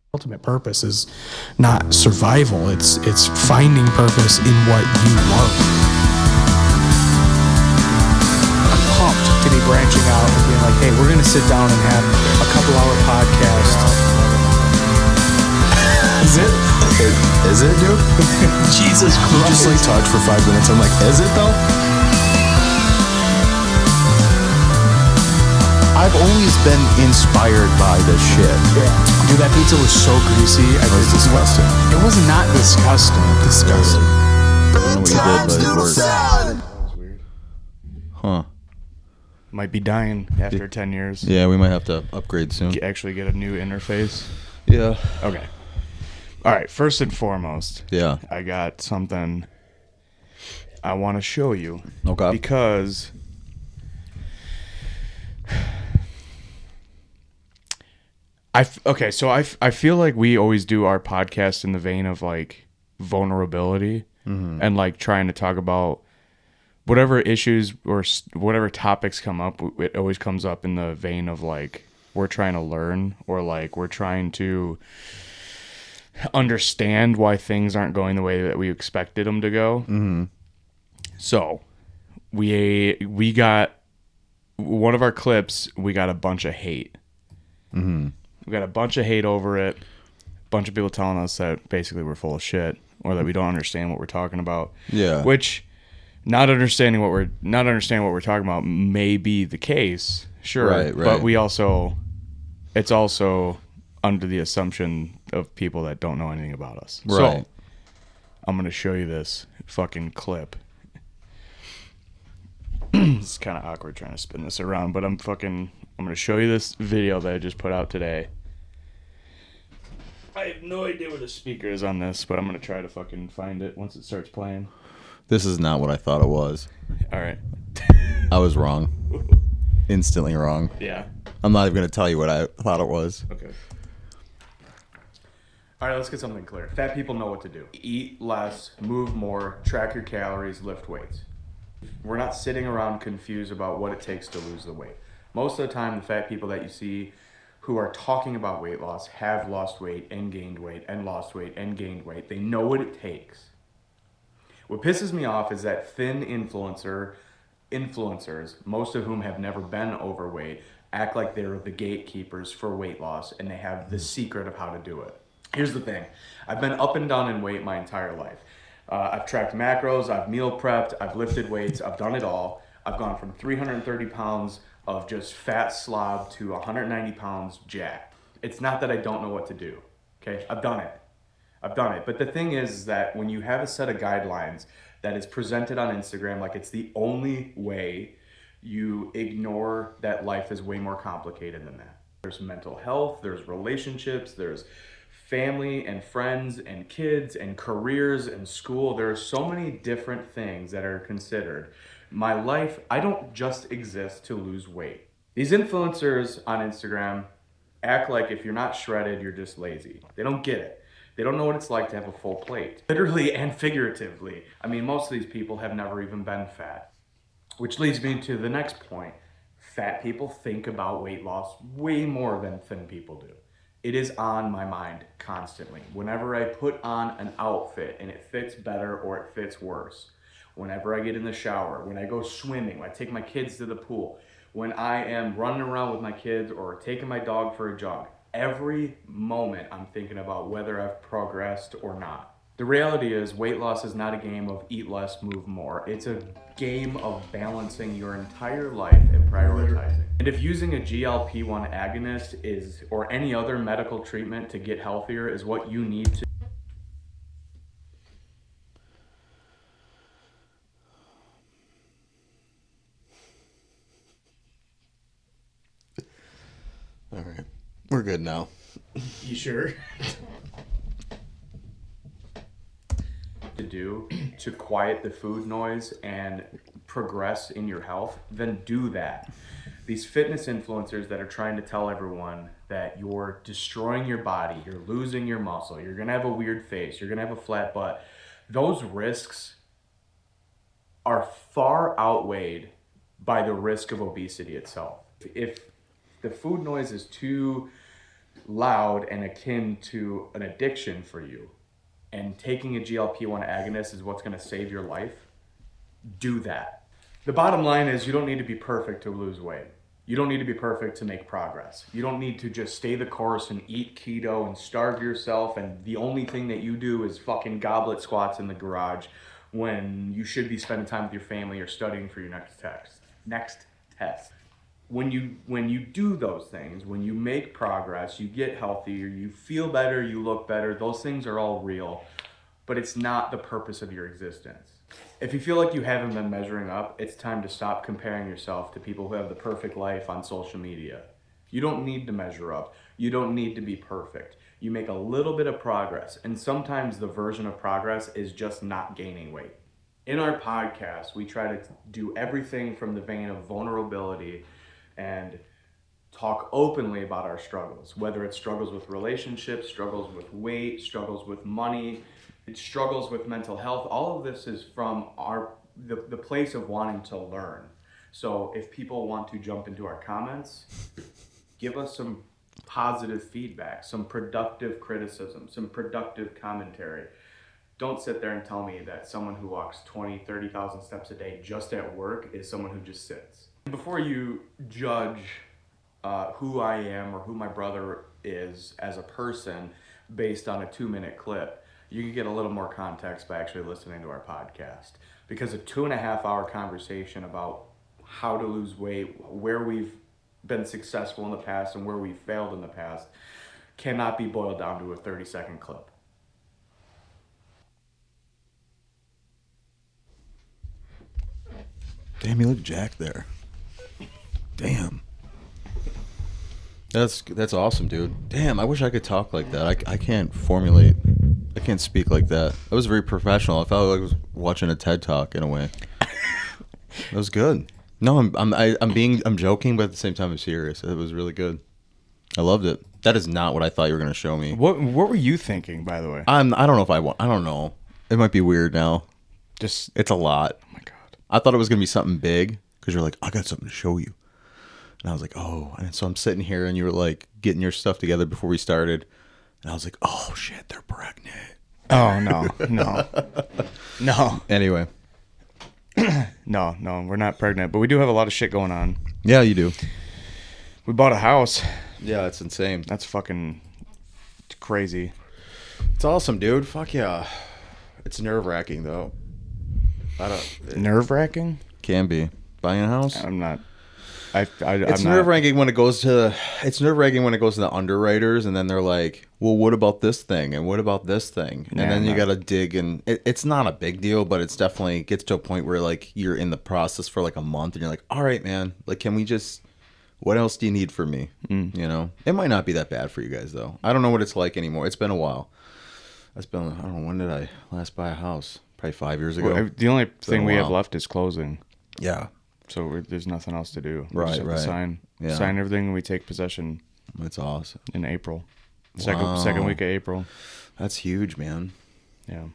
Ultimate purpose is not survival. It's finding purpose in what you love. I'm pumped to be branching out and being like, hey, we're going to sit down and have a couple-hour podcast. Is it? Is it, dude? Jesus Christ. You just like talked for 5 minutes. I'm like, is it though? I've always been inspired by this shit. Yeah. Dude, that pizza was so greasy. It was disgusting. It was not disgusting. Disgusting. I don't know what you did, but it worked. That was weird. Huh. Might be dying after 10 years. Yeah, we might have to upgrade soon. Actually get a new interface. Yeah. Okay. All right. First and foremost, Yeah. I got something I want to show you. Okay. Because I feel like we always do our podcast in the vein of like vulnerability and like trying to talk about whatever issues or whatever topics come up. It always comes up in the vein of like we're trying to learn or like we're trying to understand why things aren't going the way that we expected them to go. Mm-hmm. So we got one of our clips. We got a bunch of hate. Mm-hmm. We got a bunch of hate over it. A bunch of people telling us that basically we're full of shit or that we don't understand what we're talking about. Yeah. Which not understanding what we're talking about may be the case. Sure. Right. But it's also under the assumption of people that don't know anything about us. Right. So I'm going to show you this fucking clip. It's kind of awkward trying to spin this around, but I'm going to show you this video that I just put out today. I have no idea where the speaker is on this, but I'm going to try to fucking find it once it starts playing. This is not what I thought it was. All right. I was wrong. Instantly wrong. Yeah. I'm not even going to tell you what I thought it was. Okay. All right, let's get something clear. Fat people know what to do. Eat less, move more, track your calories, lift weights. We're not sitting around confused about what it takes to lose the weight. Most of the time, the fat people that you see who are talking about weight loss have lost weight and gained weight and lost weight and gained weight. They know what it takes. What pisses me off is that thin influencers, most of whom have never been overweight, act like they're the gatekeepers for weight loss and they have the secret of how to do it. Here's the thing. I've been up and down in weight my entire life. I've tracked macros, I've meal prepped, I've lifted weights, I've done it all. I've gone from 330 pounds of just fat slob to 190 pounds jacked. It's not that I don't know what to do, okay? I've done it. But the thing is that when you have a set of guidelines that is presented on Instagram like it's the only way, you ignore that life is way more complicated than that. There's mental health, there's relationships, there's family and friends and kids and careers and school. There are so many different things that are considered. My life, I don't just exist to lose weight. These influencers on Instagram act like if you're not shredded, you're just lazy. They don't get it. They don't know what it's like to have a full plate. Literally and figuratively. I mean, most of these people have never even been fat. Which leads me to the next point. Fat people think about weight loss way more than thin people do. It is on my mind constantly. Whenever I put on an outfit and it fits better or it fits worse, whenever I get in the shower, when I go swimming, when I take my kids to the pool, when I am running around with my kids or taking my dog for a jog, every moment I'm thinking about whether I've progressed or not. The reality is weight loss is not a game of eat less, move more. It's a game of balancing your entire life and prioritizing. And if using a GLP-1 agonist is, or any other medical treatment to get healthier is what you need to. All right. We're good now. You sure? To do to quiet the food noise and progress in your health, then do that. These fitness influencers that are trying to tell everyone that you're destroying your body, you're losing your muscle, you're gonna have a weird face, you're gonna have a flat butt, those risks are far outweighed by the risk of obesity itself. If the food noise is too loud and akin to an addiction for you, and taking a GLP-1 agonist is what's going to save your life, do that. The bottom line is you don't need to be perfect to lose weight. You don't need to be perfect to make progress. You don't need to just stay the course and eat keto and starve yourself, and the only thing that you do is fucking goblet squats in the garage when you should be spending time with your family or studying for your next test. When you do those things, when you make progress, you get healthier, you feel better, you look better, those things are all real, but it's not the purpose of your existence. If you feel like you haven't been measuring up, it's time to stop comparing yourself to people who have the perfect life on social media. You don't need to measure up. You don't need to be perfect. You make a little bit of progress, and sometimes the version of progress is just not gaining weight. In our podcast, we try to do everything from the vein of vulnerability and talk openly about our struggles, whether it's struggles with relationships, struggles with weight, struggles with money, struggles with mental health. All of this is from the place of wanting to learn. So if people want to jump into our comments, give us some positive feedback, some productive criticism, some productive commentary. Don't sit there and tell me that someone who walks 20, 30,000 steps a day just at work is someone who just sits. Before you judge who I am or who my brother is as a person based on a 2-minute clip, you can get a little more context by actually listening to our podcast. Because a 2.5-hour conversation about how to lose weight, where we've been successful in the past and where we've failed in the past, cannot be boiled down to a 30-second clip. Damn, you look jacked there. Damn. That's awesome, dude. Damn, I wish I could talk like that. I can't speak like that. That was very professional. I felt like I was watching a TED Talk in a way. That was good. No, I'm joking, but at the same time I'm serious. It was really good. I loved it. That is not what I thought you were going to show me. What were you thinking, by the way? I don't know if I want. I don't know. It might be weird now. Just It's a lot. oh my god. I thought it was going to be something big because you're like, I got something to show you. And I was like, oh. And so I'm sitting here and you were like getting your stuff together before we started. And I was like, oh shit, they're pregnant. Oh no. Anyway. No, we're not pregnant, but we do have a lot of shit going on. Yeah, you do. We bought a house. Yeah, it's insane. That's fucking crazy. It's awesome, dude. Fuck yeah. It's nerve-wracking though. Nerve-wracking? Can be. Buying a house? I'm not. It's nerve-wracking when it goes to the underwriters, and then they're like, well, what about this thing? And what about this thing? And then you got to dig, and it's not a big deal, but it's definitely gets to a point where like you're in the process for like a month and you're like, all right, man, like, can we just, what else do you need from me? You know, it might not be that bad for you guys though. I don't know what it's like anymore. It's been a while. I don't know, when did I last buy a house? Probably 5 years ago. Well, the only thing we have left is closing. Yeah. So there's nothing else to do. We Right, just have to right. sign everything, and we take possession That's awesome. in April. Wow. Second week of April. That's huge, man. Yeah.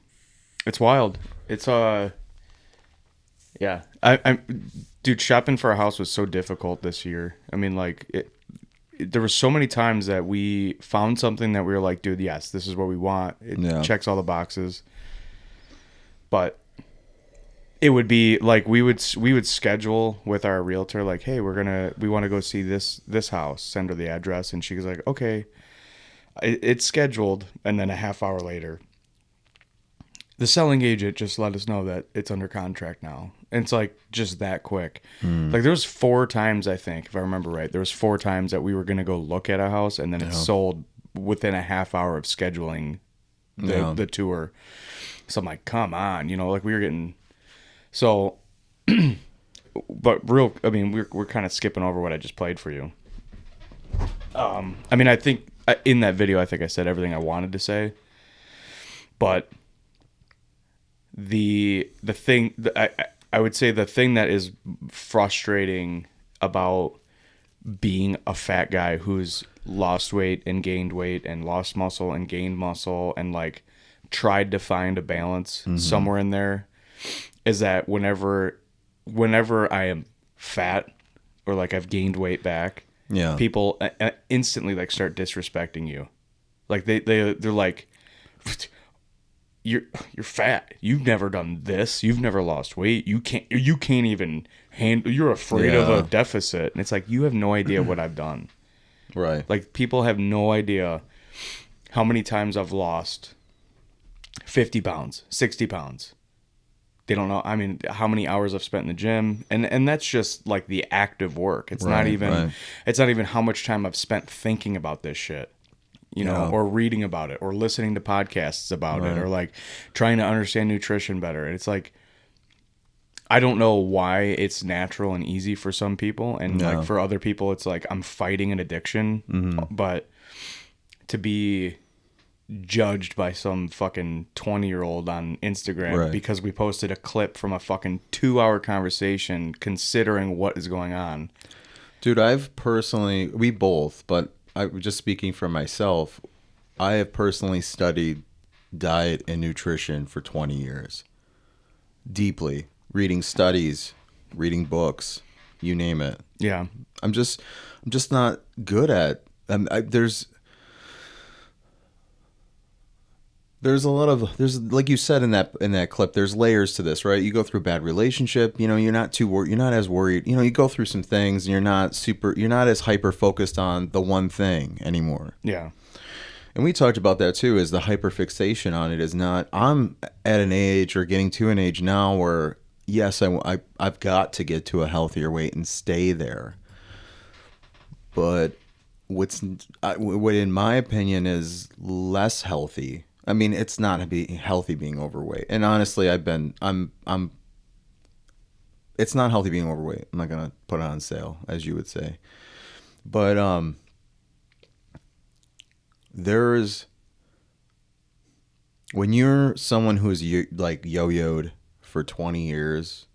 It's wild. It's yeah. Dude, shopping for a house was so difficult this year. I mean, like there were so many times that we found something that we were like, dude, yes, this is what we want. It checks all the boxes. But it would be like we would schedule with our realtor, like, hey, we want to go see this house, send her the address, and she was like, okay, it's scheduled. And then a half hour later, the selling agent just let us know that it's under contract now. And it's like just that quick. Like there was 4 times, I think, if I remember right, there was 4 times that we were going to go look at a house, and then it sold within a half hour of scheduling the tour. So I'm like, come on, like we were getting so. But I mean, we're kind of skipping over what I just played for you. I mean, I think in that video, I think I said everything I wanted to say, but the thing I would say the thing that is frustrating about being a fat guy who's lost weight and gained weight and lost muscle and gained muscle and like tried to find a balance somewhere in there is that whenever I am fat or like I've gained weight back, people instantly like start disrespecting you. Like they're like, you're fat. You've never done this. You've never lost weight. You can't even handle. You're afraid of a deficit. And it's like, you have no idea what I've done. Right. Like, people have no idea how many times I've lost 50 pounds, 60 pounds. They don't know. I mean, how many hours I've spent in the gym, and that's just like the active work. It's not even how much time I've spent thinking about this shit, you know, or reading about it, or listening to podcasts about it, or like trying to understand nutrition better. And it's like, I don't know why it's natural and easy for some people, and like for other people, it's like I'm fighting an addiction. But to be judged by some fucking 20-year-old on Instagram because we posted a clip from a fucking 2-hour conversation considering what is going on. Dude, we both, but I'm just speaking for myself, I have personally studied diet and nutrition for 20 years. Deeply. Reading studies, reading books, you name it. Yeah. I'm just not good at, There's like you said in that clip, there's layers to this, right? You go through a bad relationship, you know, you're not as worried. You know, you go through some things and you're not as hyper focused on the one thing anymore. Yeah. And we talked about that too, is the hyper fixation on it is not, I'm at an age or getting to an age now where, yes, I've got to get to a healthier weight and stay there. But what in my opinion is less healthy, I mean, it's not healthy being overweight. And honestly, it's not healthy being overweight. I'm not going to put it on sale, as you would say. But when you're someone who's like yo-yoed for 20 years,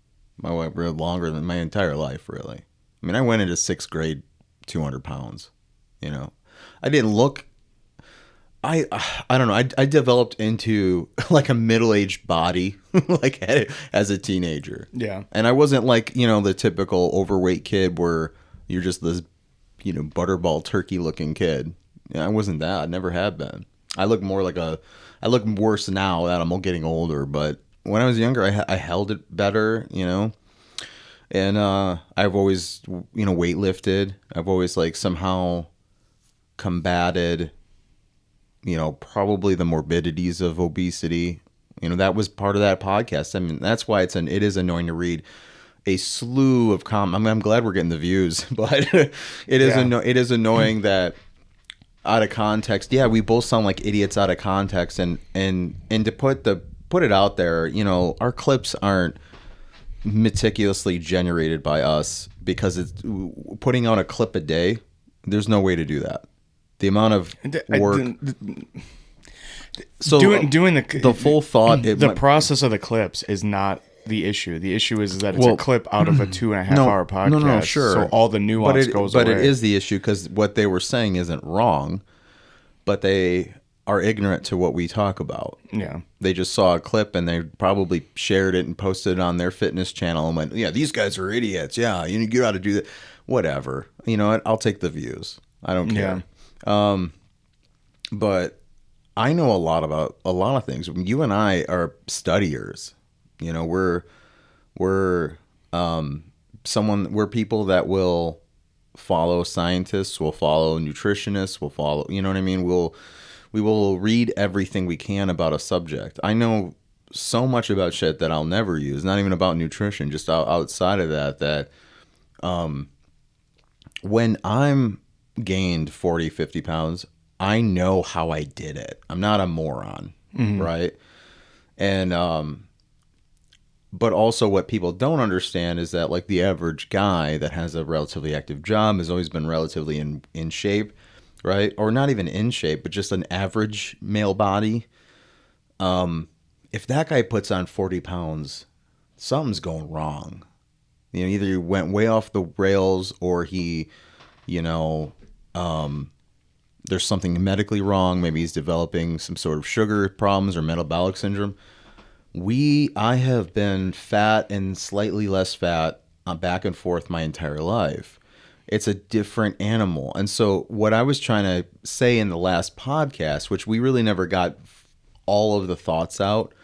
longer than my entire life, really. I mean, I went into 6th grade 200 pounds, you know. I didn't look... I don't know. I developed into like a middle-aged body like as a teenager. Yeah. And I wasn't like, you know, the typical overweight kid where you're just this, you know, butterball turkey looking kid. I wasn't that. I never have been. I look worse now that I'm getting older, but when I was younger, I held it better, you know. And I've always, you know, weightlifted. I've always like somehow combated, you know, probably the morbidities of obesity. You know, that was part of that podcast. I mean, that's why it is annoying to read a slew of I'm glad we're getting the views, but it is annoying that out of context. Yeah, we both sound like idiots out of context, and to put it out there, you know, our clips aren't meticulously generated by us because it's putting out a clip a day. There's no way to do that. The amount of work. So doing the full thought. The process of the clips is not the issue. The issue is that it's a clip out of a 2.5-hour podcast. No, sure. So all the nuance goes away. But it is the issue because what they were saying isn't wrong, but they are ignorant to what we talk about. Yeah. They just saw a clip and they probably shared it and posted it on their fitness channel and went, yeah, these guys are idiots. Yeah, you got to do that. Whatever. You know what? I'll take the views. I don't care. Yeah. But I know a lot about a lot of things. You and I are studiers. You know, we're people that will follow scientists, will follow nutritionists, will follow, you know what I mean? We will read everything we can about a subject. I know so much about shit that I'll never use, not even about nutrition, just outside of that when I'm gained 40, 50 pounds, I know how I did it. I'm not a moron, right? And but also what people don't understand is that like the average guy that has a relatively active job has always been relatively in shape, right? Or not even in shape, but just an average male body. If that guy puts on 40 pounds, something's going wrong. You know, either he went way off the rails or he, you know, there's something medically wrong. Maybe he's developing some sort of sugar problems or metabolic syndrome. I have been fat and slightly less fat back and forth my entire life. It's a different animal. And so what I was trying to say in the last podcast, which we really never got all of the thoughts out,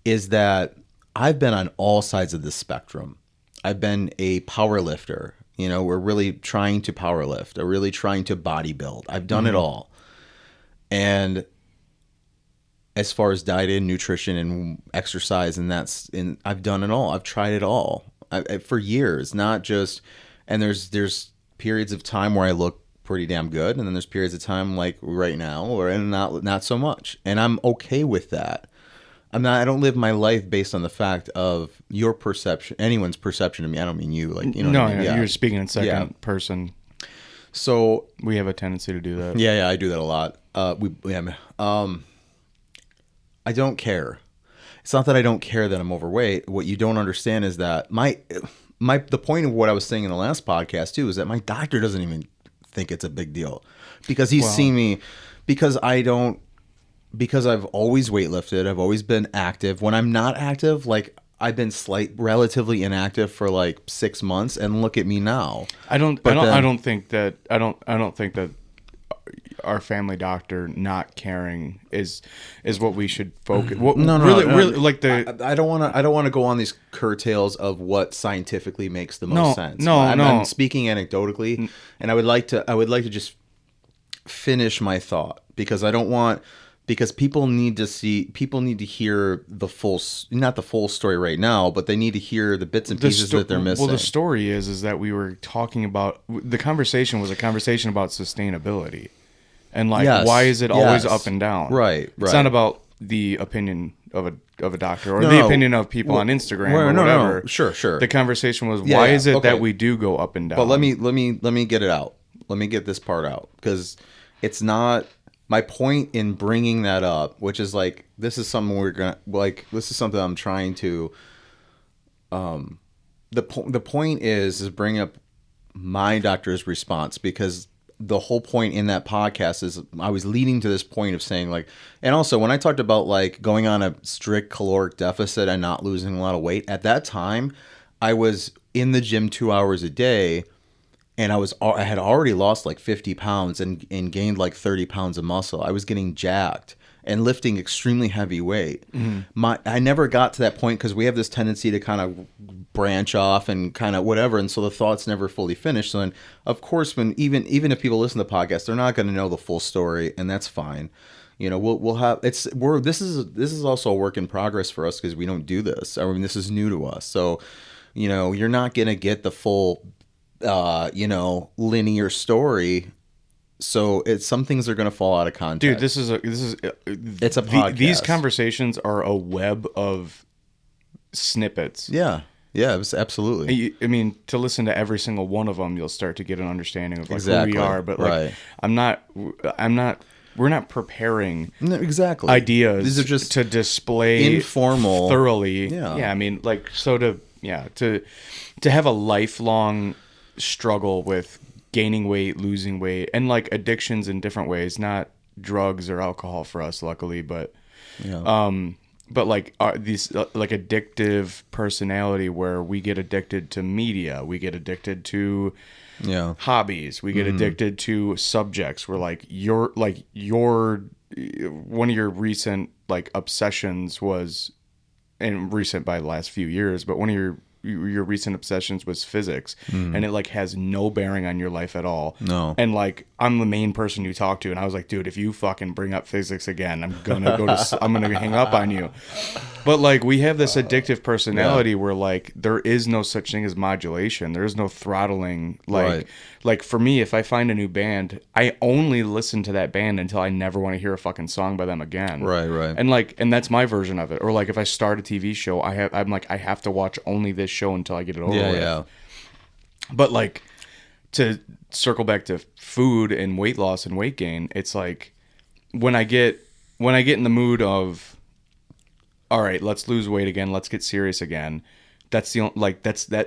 is that I've been on all sides of the spectrum. I've been a power lifter. You know, we're really trying to power lift. We're really trying to bodybuild. I've done it all. And as far as diet and nutrition and exercise, and I've done it all. I've tried it all for years, not just, and there's periods of time where I look pretty damn good. And then there's periods of time like right now where not so much. And I'm okay with that. I don't live my life based on the fact of your perception, anyone's perception of me. I don't mean you, like, you know. No, what I mean? You're speaking in second person. So we have a tendency to do that. Yeah, I do that a lot. I don't care. It's not that I don't care that I'm overweight. What you don't understand is that the point of what I was saying in the last podcast too is that my doctor doesn't even think it's a big deal because he's seen me because I've always weightlifted. I've always been active. When I'm not active, like I've been relatively inactive for like 6 months, and look at me now. I don't think that our family doctor not caring is what we should focus. Really, like I don't want to go on these curtails of what scientifically makes the most sense. I'm speaking anecdotally, and I would like to just finish my thought because people need to hear the full, not the full story right now, but they need to hear the bits and pieces that they're missing. Well, the story is that we were talking about, the conversation was a conversation about sustainability. And like, why is it always up and down? Right. It's not about the opinion of a doctor or the opinion of people on Instagram or whatever. No. Sure. The conversation was, why is it that we do go up and down? But let me get it out. Let me get this part out, because it's not my point in bringing that up, which is like, this is something this is something I'm trying to, the point is bring up my doctor's response, because the whole point in that podcast is I was leading to this point of saying like, and also when I talked about like going on a strict caloric deficit and not losing a lot of weight, at that time I was in the gym 2 hours a day, and I had already lost like 50 pounds and gained like 30 pounds of muscle. I was getting jacked and lifting extremely heavy weight. Mm-hmm. I never got to that point because we have this tendency to kind of branch off and kind of whatever, and so the thought's never fully finished. So then, of course, when even if people listen to the podcast, they're not going to know the full story, and that's fine. You know, we'll have this is also a work in progress for us because we don't do this. I mean, this is new to us, so you know, you're not going to get the full linear story. So some things are going to fall out of context. Dude, it's a podcast. These conversations are a web of snippets. Yeah, absolutely. I mean, to listen to every single one of them, you'll start to get an understanding of like who we are. But like, we're not preparing ideas. These are just to display informal, thoroughly. Yeah. I mean, like, so to have a lifelong struggle with gaining weight, losing weight, and like addictions in different ways, not drugs or alcohol for us, luckily, but like these like addictive personality where we get addicted to media, we get addicted to hobbies, we get addicted to subjects. We're like your one of your recent like obsessions was, and recent by the last few years, but one of your recent obsessions was physics, and it like has no bearing on your life at all. No. And like, I'm the main person you talk to, and I was like, dude, if you fucking bring up physics again, I'm gonna hang up on you. But like, we have this addictive personality where like there is no such thing as modulation. There is no throttling. Like for me, if I find a new band, I only listen to that band until I never want to hear a fucking song by them again. Right. And that's my version of it. Or like if I start a TV show, I'm like, I have to watch only this show until I get it over with. Yeah. But like, to circle back to food and weight loss and weight gain, it's like when I get in the mood of, all right, let's lose weight again, let's get serious again. That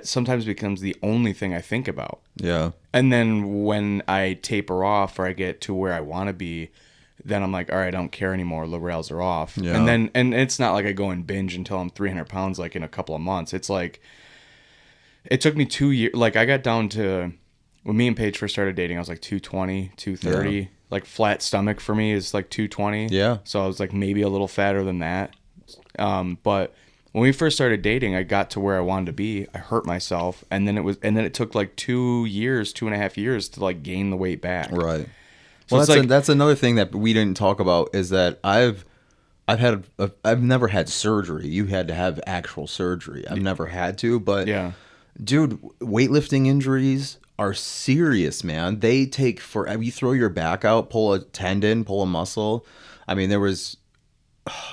sometimes becomes the only thing I think about. Yeah. And then when I taper off or I get to where I want to be, then I'm like, all right, I don't care anymore. The rails are off. Yeah. And it's not like I go and binge until I'm 300 pounds like in a couple of months. It's like, it took me 2 years. Like I got down to, when me and Paige first started dating, I was like 220, 230. Yeah. Like flat stomach for me is like 220. Yeah. So I was like maybe a little fatter than that. But when we first started dating, I got to where I wanted to be. I hurt myself, and then it took like 2.5 years to like gain the weight back. Right. So well, that's another thing that we didn't talk about is that I've never had surgery. You had to have actual surgery. I've never had to, but yeah, dude, weightlifting injuries are serious, man. They take forever. You throw your back out, pull a tendon, pull a muscle. I mean, there's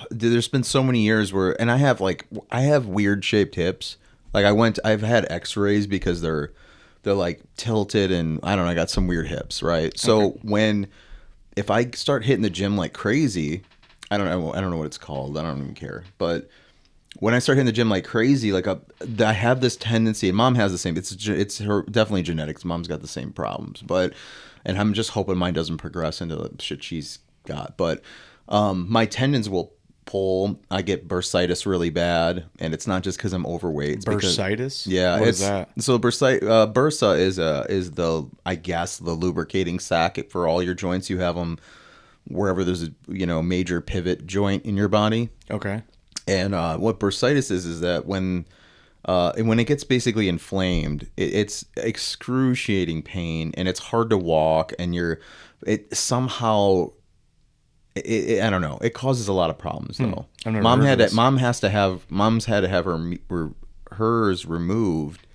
been so many years where, and I have weird shaped hips. Like I've had X-rays because they're like tilted, and I don't know, I got some weird hips, right? So if I start hitting the gym like crazy, I don't know what it's called. I don't even care. But when I start hitting the gym like crazy, I have this tendency, and Mom has the same. It's her definitely genetics. Mom's got the same problems, and I'm just hoping mine doesn't progress into the shit she's got. But my tendons will pull. I get bursitis really bad, and it's not just because I'm overweight. Bursitis? Yeah, what is that? So bursa is the, I guess, the lubricating sac for all your joints. You have them wherever there's a major pivot joint in your body. Okay. And what bursitis is that when it gets basically inflamed, it's excruciating pain, and it's hard to walk, and I don't know. It causes a lot of problems though. Mom's had to have hers removed.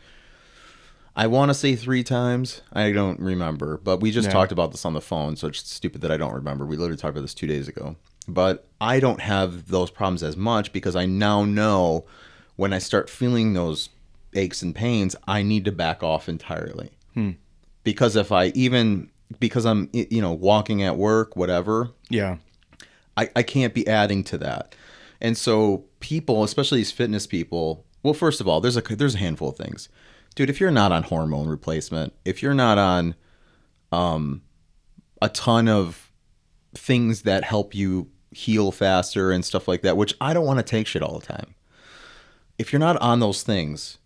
I want to say 3 times. I don't remember, but we just talked about this on the phone, so it's stupid that I don't remember. We literally talked about this 2 days ago. But I don't have those problems as much because I now know when I start feeling those aches and pains, I need to back off entirely. Because because I'm walking at work, whatever. Yeah. I can't be adding to that. And so people, especially these fitness people, well, first of all, there's a handful of things. Dude, if you're not on hormone replacement, if you're not on a ton of things that help you heal faster and stuff like that, which I don't want to take shit all the time. If you're not on those things,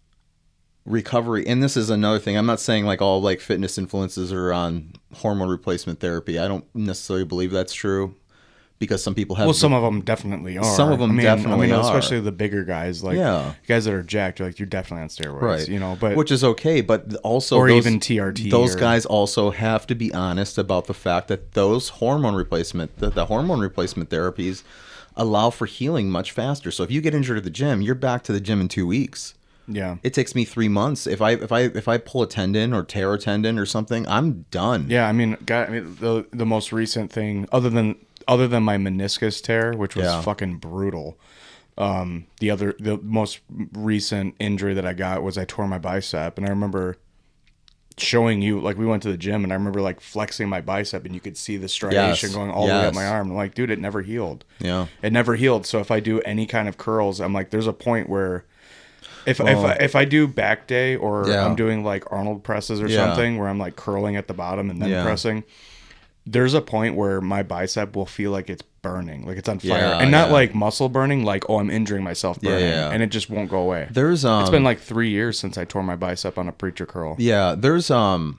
recovery, and this is another thing, I'm not saying like all like fitness influencers are on hormone replacement therapy. I don't necessarily believe that's true. Because some people have... Well, some of them definitely are. Some of them definitely are. Especially the bigger guys. Like, guys that are jacked, you're definitely on steroids. Right. But which is okay, but also... Or even TRT. Those guys also have to be honest about the fact that those hormone replacement... The hormone replacement therapies allow for healing much faster. So if you get injured at the gym, you're back to the gym in 2 weeks. Yeah. It takes me 3 months. If I pull a tendon or tear a tendon or something, I'm done. Yeah, the most recent thing, other than my meniscus tear, which was fucking brutal. The most recent injury that I got was I tore my bicep, and I remember showing you, like, we went to the gym, and I remember like flexing my bicep, and you could see the striation going all the way up my arm. I'm like, dude, it never healed. Yeah, it never healed. So if I do any kind of curls, I'm like, there's a point where if I do back day or I'm doing like Arnold presses or something where I'm like curling at the bottom and then pressing. There's a point where my bicep will feel like it's burning, like it's on fire, and not like muscle burning, like, oh, I'm injuring myself burning, and it just won't go away. There's it's been like 3 years since I tore my bicep on a preacher curl. Yeah, there's the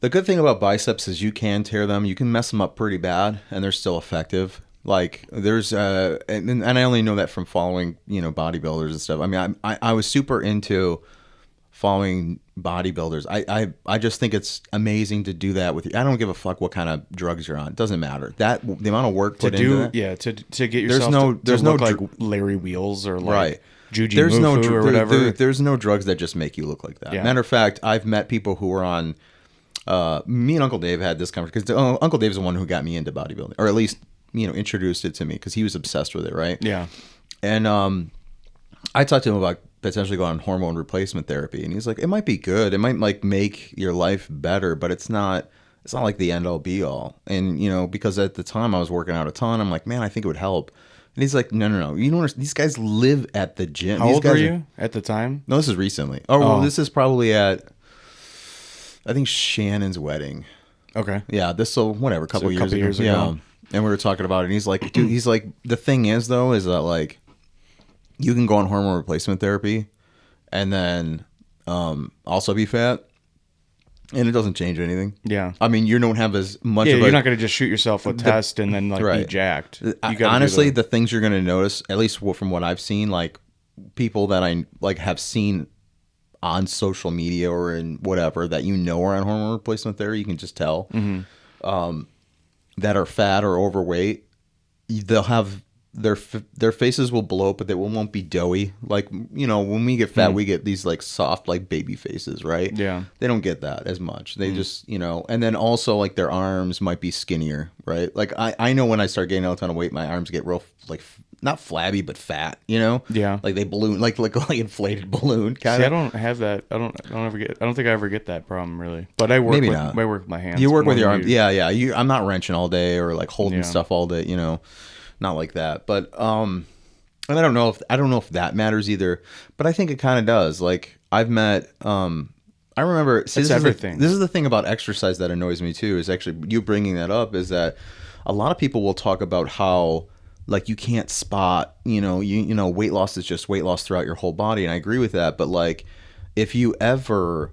good thing about biceps is you can tear them, you can mess them up pretty bad, and they're still effective. Like there's and I only know that from following bodybuilders and stuff. I mean, I was super into following bodybuilders. I just think it's amazing to do that with you. I don't give a fuck what kind of drugs you're on. It doesn't matter. That the amount of work put into that. Yeah, to get yourself to look like Larry Wheels or like Juji Mufu or whatever. There's no drugs that just make you look like that. Yeah. Matter of fact, I've met people who were on me and Uncle Dave had this conversation because Uncle Dave's the one who got me into bodybuilding, or at least introduced it to me because he was obsessed with it, right? Yeah. And I talked to him about potentially going on hormone replacement therapy, and he's like, it might be good, it might like make your life better, but it's not like the end all be all. And because at the time I was working out a ton, I'm like, man, I think it would help. And he's like, no, these guys live at the gym. How old were you at the time? No, this is recently. Well, this is probably at, I think, Shannon's wedding. Okay. Yeah, a couple years ago. Yeah. And we were talking about it, and he's like, dude, the thing is though, is that like, you can go on hormone replacement therapy and then also be fat. And it doesn't change anything. Yeah. I mean, you don't have as much of you're not going to just shoot yourself with test and then be jacked. Honestly, the things you're going to notice, at least from what I've seen, like people that I like have seen on social media or in whatever that are on hormone replacement therapy, you can just tell that are fat or overweight, they'll have their faces will blow up, but they won't be doughy. Like, when we get fat, we get these like soft, like baby faces, right? Yeah. They don't get that as much. They just, and then also like their arms might be skinnier, right? Like I know when I start gaining a ton of weight, my arms get real like not flabby, but fat, Yeah. Like they balloon, like inflated balloon kind of. See, I don't have that. I don't think I ever get that problem really. But I work with my hands. You work with your arms. Yeah. I'm not wrenching all day or like holding stuff all day, not like that. But and I don't know if that matters either, but I think it kind of does. Like I've met I remember this everything. This is the thing about exercise that annoys me too, is actually you bringing that up, is that a lot of people will talk about how like you can't spot, weight loss is just weight loss throughout your whole body, and I agree with that, but like if you ever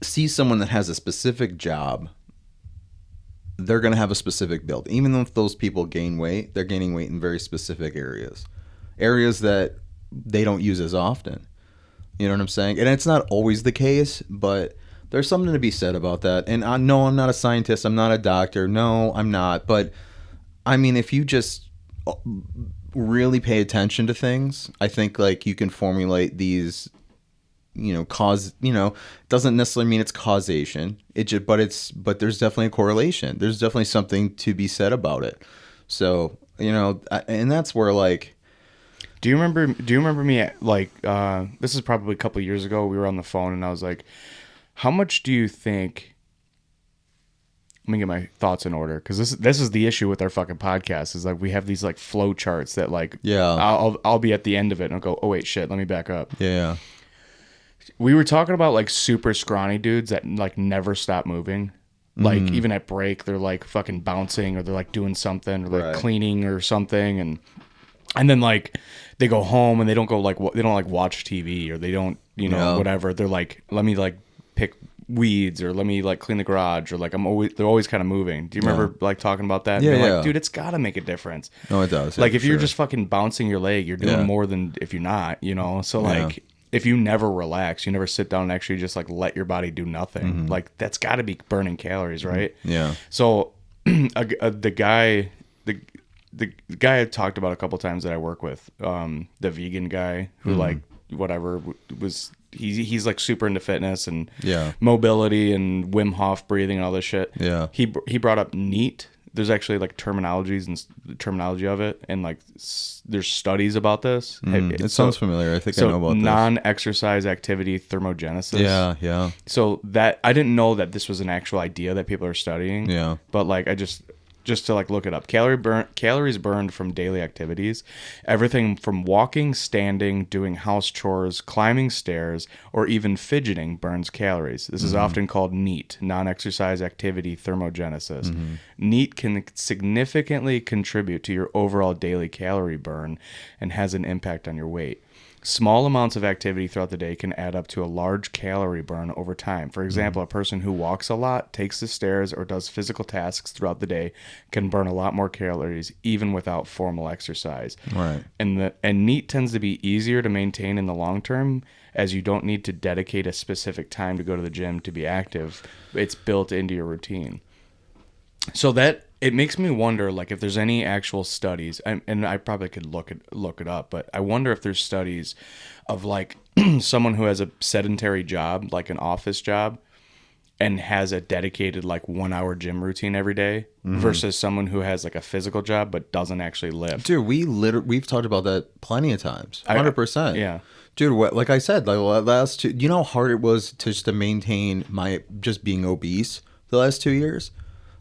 see someone that has a specific job, they're going to have a specific build. Even if those people gain weight, they're gaining weight in very specific areas that they don't use as often. You know what I'm saying? And it's not always the case, but there's something to be said about that. And no, I'm not a scientist. I'm not a doctor. No, I'm not. But I mean, if you just really pay attention to things, I think like you can formulate these, doesn't necessarily mean it's causation. But there's definitely a correlation. There's definitely something to be said about it. So, and that's where like, Do you remember me like this is probably a couple of years ago, we were on the phone and I was like, how much do you think, let me get my thoughts in order, because this is the issue with our fucking podcast, is like we have these like flow charts that like I'll be at the end of it and I'll go, oh wait, shit, let me back up. Yeah. We were talking about like super scrawny dudes that like never stop moving. Like even at break, they're like fucking bouncing or they're like doing something or like cleaning or something, and then like they go home and they don't go like they don't like watch TV or they don't whatever. They're like, let me like pick weeds or let me like clean the garage or like they're always kind of moving. Do you remember like talking about that? Yeah, like, dude, it's gotta make a difference. No, it does. Like if you're just fucking bouncing your leg, you're doing more than if you're not. So like if you never relax, you never sit down and actually just like let your body do nothing. Like that's got to be burning calories, right? Yeah. So the guy I talked about a couple times that I work with, the vegan guy who like whatever was he's like super into fitness and mobility and Wim Hof breathing and all this shit. Yeah. He brought up NEAT. There's actually like terminology of it, and like there's studies about this. It sounds familiar. I think I know about this. Non-exercise activity thermogenesis. Yeah. So that I didn't know that this was an actual idea that people are studying. Yeah. But like I just to like look it up. Calories burned from daily activities, everything from walking, standing, doing house chores, climbing stairs, or even fidgeting burns calories. This is often called NEAT, non-exercise activity thermogenesis. NEAT can significantly contribute to your overall daily calorie burn and has an impact on your weight. Small amounts of activity throughout the day can add up to a large calorie burn over time. For example, a person who walks a lot, takes the stairs, or does physical tasks throughout the day can burn a lot more calories even without formal exercise. Right. And NEAT tends to be easier to maintain in the long term, as you don't need to dedicate a specific time to go to the gym to be active. It's built into your routine. So that it makes me wonder, like, if there's any actual studies, and I probably could look it up, but I wonder if there's studies of like someone who has a sedentary job, like an office job, and has a dedicated like 1 hour gym routine every day versus someone who has like a physical job but doesn't actually lift. Dude, we've talked about that plenty of times. 100%. Yeah. Dude, like I said, like last two, you know how hard it was to maintain my just being obese the last 2 years?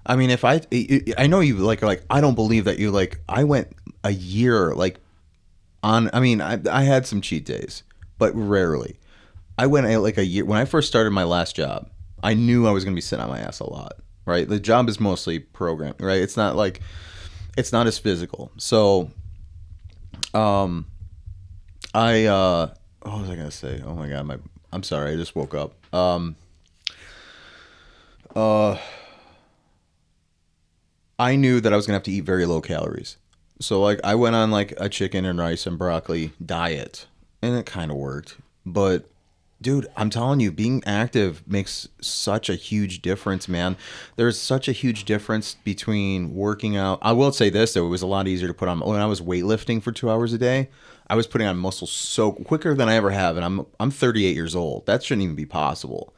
I mean, if I know you like I don't believe that you like, I went a year like on, I mean, I had some cheat days, but rarely. I went like a year. When I first started my last job, I knew I was going to be sitting on my ass a lot, right? The job is mostly programming, right? It's not as physical. So, what was I going to say? Oh my God, I'm sorry. I just woke up. I knew that I was gonna have to eat very low calories. So like I went on like a chicken and rice and broccoli diet, and it kind of worked. But dude, I'm telling you, being active makes such a huge difference, man. There's such a huge difference between working out. I will say this though, it was a lot easier to put on when I was weightlifting for 2 hours a day. I was putting on muscle so quicker than I ever have, and I'm 38 years old. That shouldn't even be possible.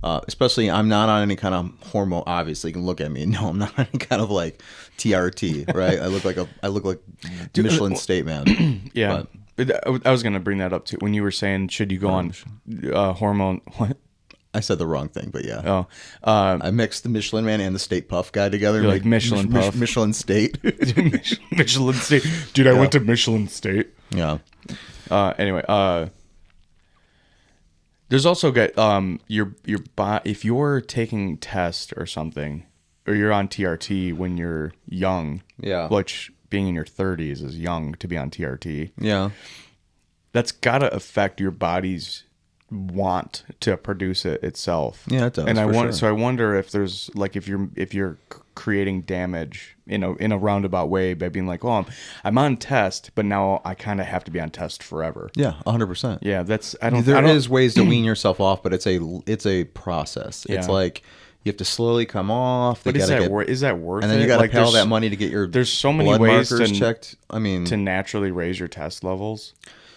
Especially, I'm not on any kind of hormone. Obviously, you can look at me and know I'm not on any kind of like TRT, right? I look like Michelin state man. Yeah, but I was gonna bring that up too when you were saying should you go on hormone? What? I said the wrong thing, but yeah. Oh, I mixed the Michelin Man and the State Puff guy together. You're like Michelin Puff, Michelin State, Michelin State. Dude, I went to Michelin State. Yeah. Anyway, there's also got your if you're taking test or something, or you're on TRT when you're young. Yeah. Which being in your 30s is young to be on TRT. Yeah. That's gotta affect your body's want to produce it itself. Yeah, it does. And I wonder if there's like if you're creating damage in a roundabout way by being like, oh, I'm on test, but now I kind of have to be on test forever. Yeah, 100%. Yeah, There is ways to wean yourself off, but it's a process. Yeah. It's like you have to slowly come off. But is that worth it? And then you got to pay all that money to get your there's so many blood ways markers checked. I mean, to naturally raise your test levels.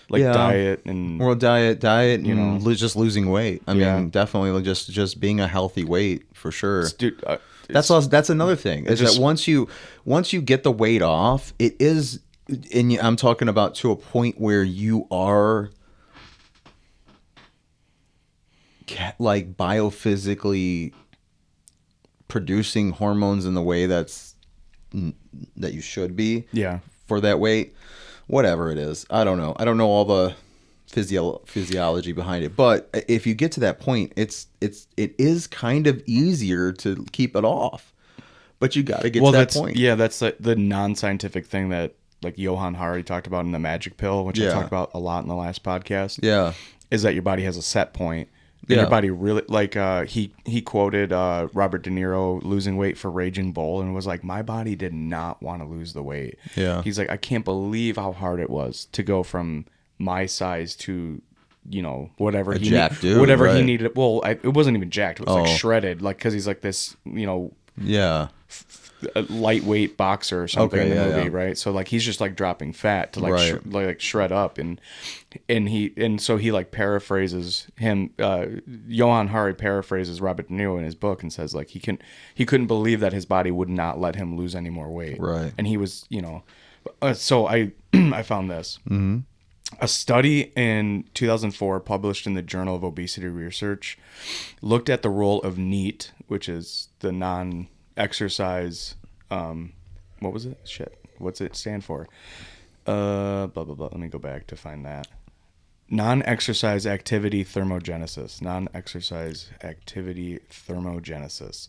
Like diet and diet, and just losing weight. I mean, definitely just being a healthy weight for sure. Dude, that's another thing. Is that once you get the weight off, it is, and I'm talking about to a point where you are like biophysically producing hormones in the way that you should be. Yeah. For that weight. Whatever it is, I don't know. I don't know all the physiology behind it, but if you get to that point, it is kind of easier to keep it off. But you got to get to that point. Yeah, that's like the non-scientific thing that like Johann Hari talked about in the Magic Pill, which I talked about a lot in the last podcast. Yeah, is that your body has a set point. And your body really like he quoted Robert De Niro losing weight for Raging Bull and was like, my body did not want to lose the weight. Yeah, he's like, I can't believe how hard it was to go from my size to whatever he needed. Well, it wasn't even jacked. It was like shredded, like because he's like this a lightweight boxer or something in the movie, right? So like he's just like dropping fat to like shred up, and so he like paraphrases him. Johann Hari paraphrases Robert De Niro in his book and says like he couldn't believe that his body would not let him lose any more weight, right? And he was so I found this. Mm-hmm. A study in 2004 published in the Journal of Obesity Research looked at the role of NEAT, which is the non-exercise, what was it? What's it stand for? Blah, blah, blah. Let me go back to find that. Non-exercise activity thermogenesis. Non-exercise activity thermogenesis.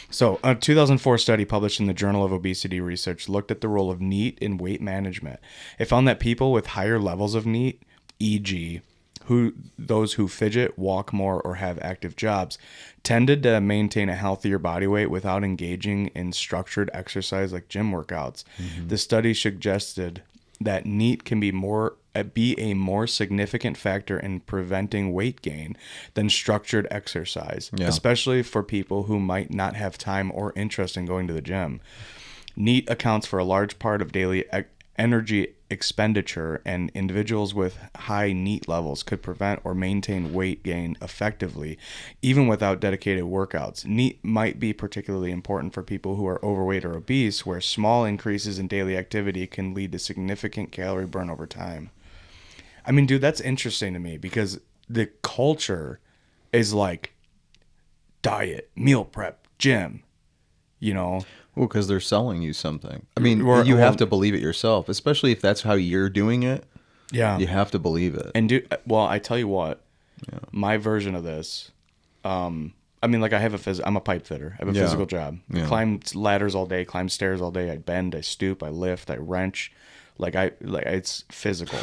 So, a 2004 study published in the Journal of Obesity Research looked at the role of NEAT in weight management. It found that people with higher levels of NEAT, e.g., those who fidget, walk more, or have active jobs, tended to maintain a healthier body weight without engaging in structured exercise like gym workouts. Mm-hmm. The study suggested that NEAT can be a more significant factor in preventing weight gain than structured exercise, especially for people who might not have time or interest in going to the gym. NEAT accounts for a large part of daily energy expenditure, and individuals with high NEAT levels could prevent or maintain weight gain effectively, even without dedicated workouts. NEAT might be particularly important for people who are overweight or obese, where small increases in daily activity can lead to significant calorie burn over time. I mean, dude, that's interesting to me because the culture is like diet, meal prep, gym, Well, because they're selling you something. I mean, you have to believe it yourself, especially if that's how you're doing it. Yeah. You have to believe it. And I tell you what, my version of this, I mean, like I'm a pipe fitter. I have a physical job. I climb ladders all day, climb stairs all day. I bend, I stoop, I lift, I wrench. It's physical.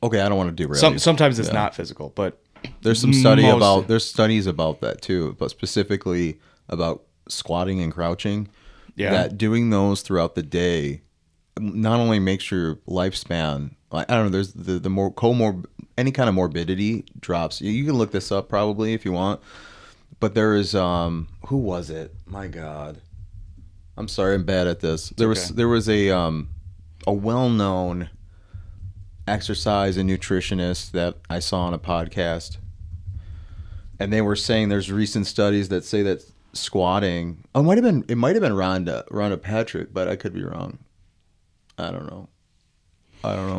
Okay, I don't want to derail. Sometimes it's not physical, but there's studies about that too, but specifically about squatting and crouching. Yeah. That doing those throughout the day not only makes your lifespan, I don't know, there's the more any kind of morbidity drops. You can look this up probably if you want. But there is who was it? My God. I'm sorry, I'm bad at this. There was a well-known exercise and nutritionist that I saw on a podcast. And they were saying there's recent studies that say that squatting. Oh, it might have been Rhonda Patrick, but I could be wrong. I don't know.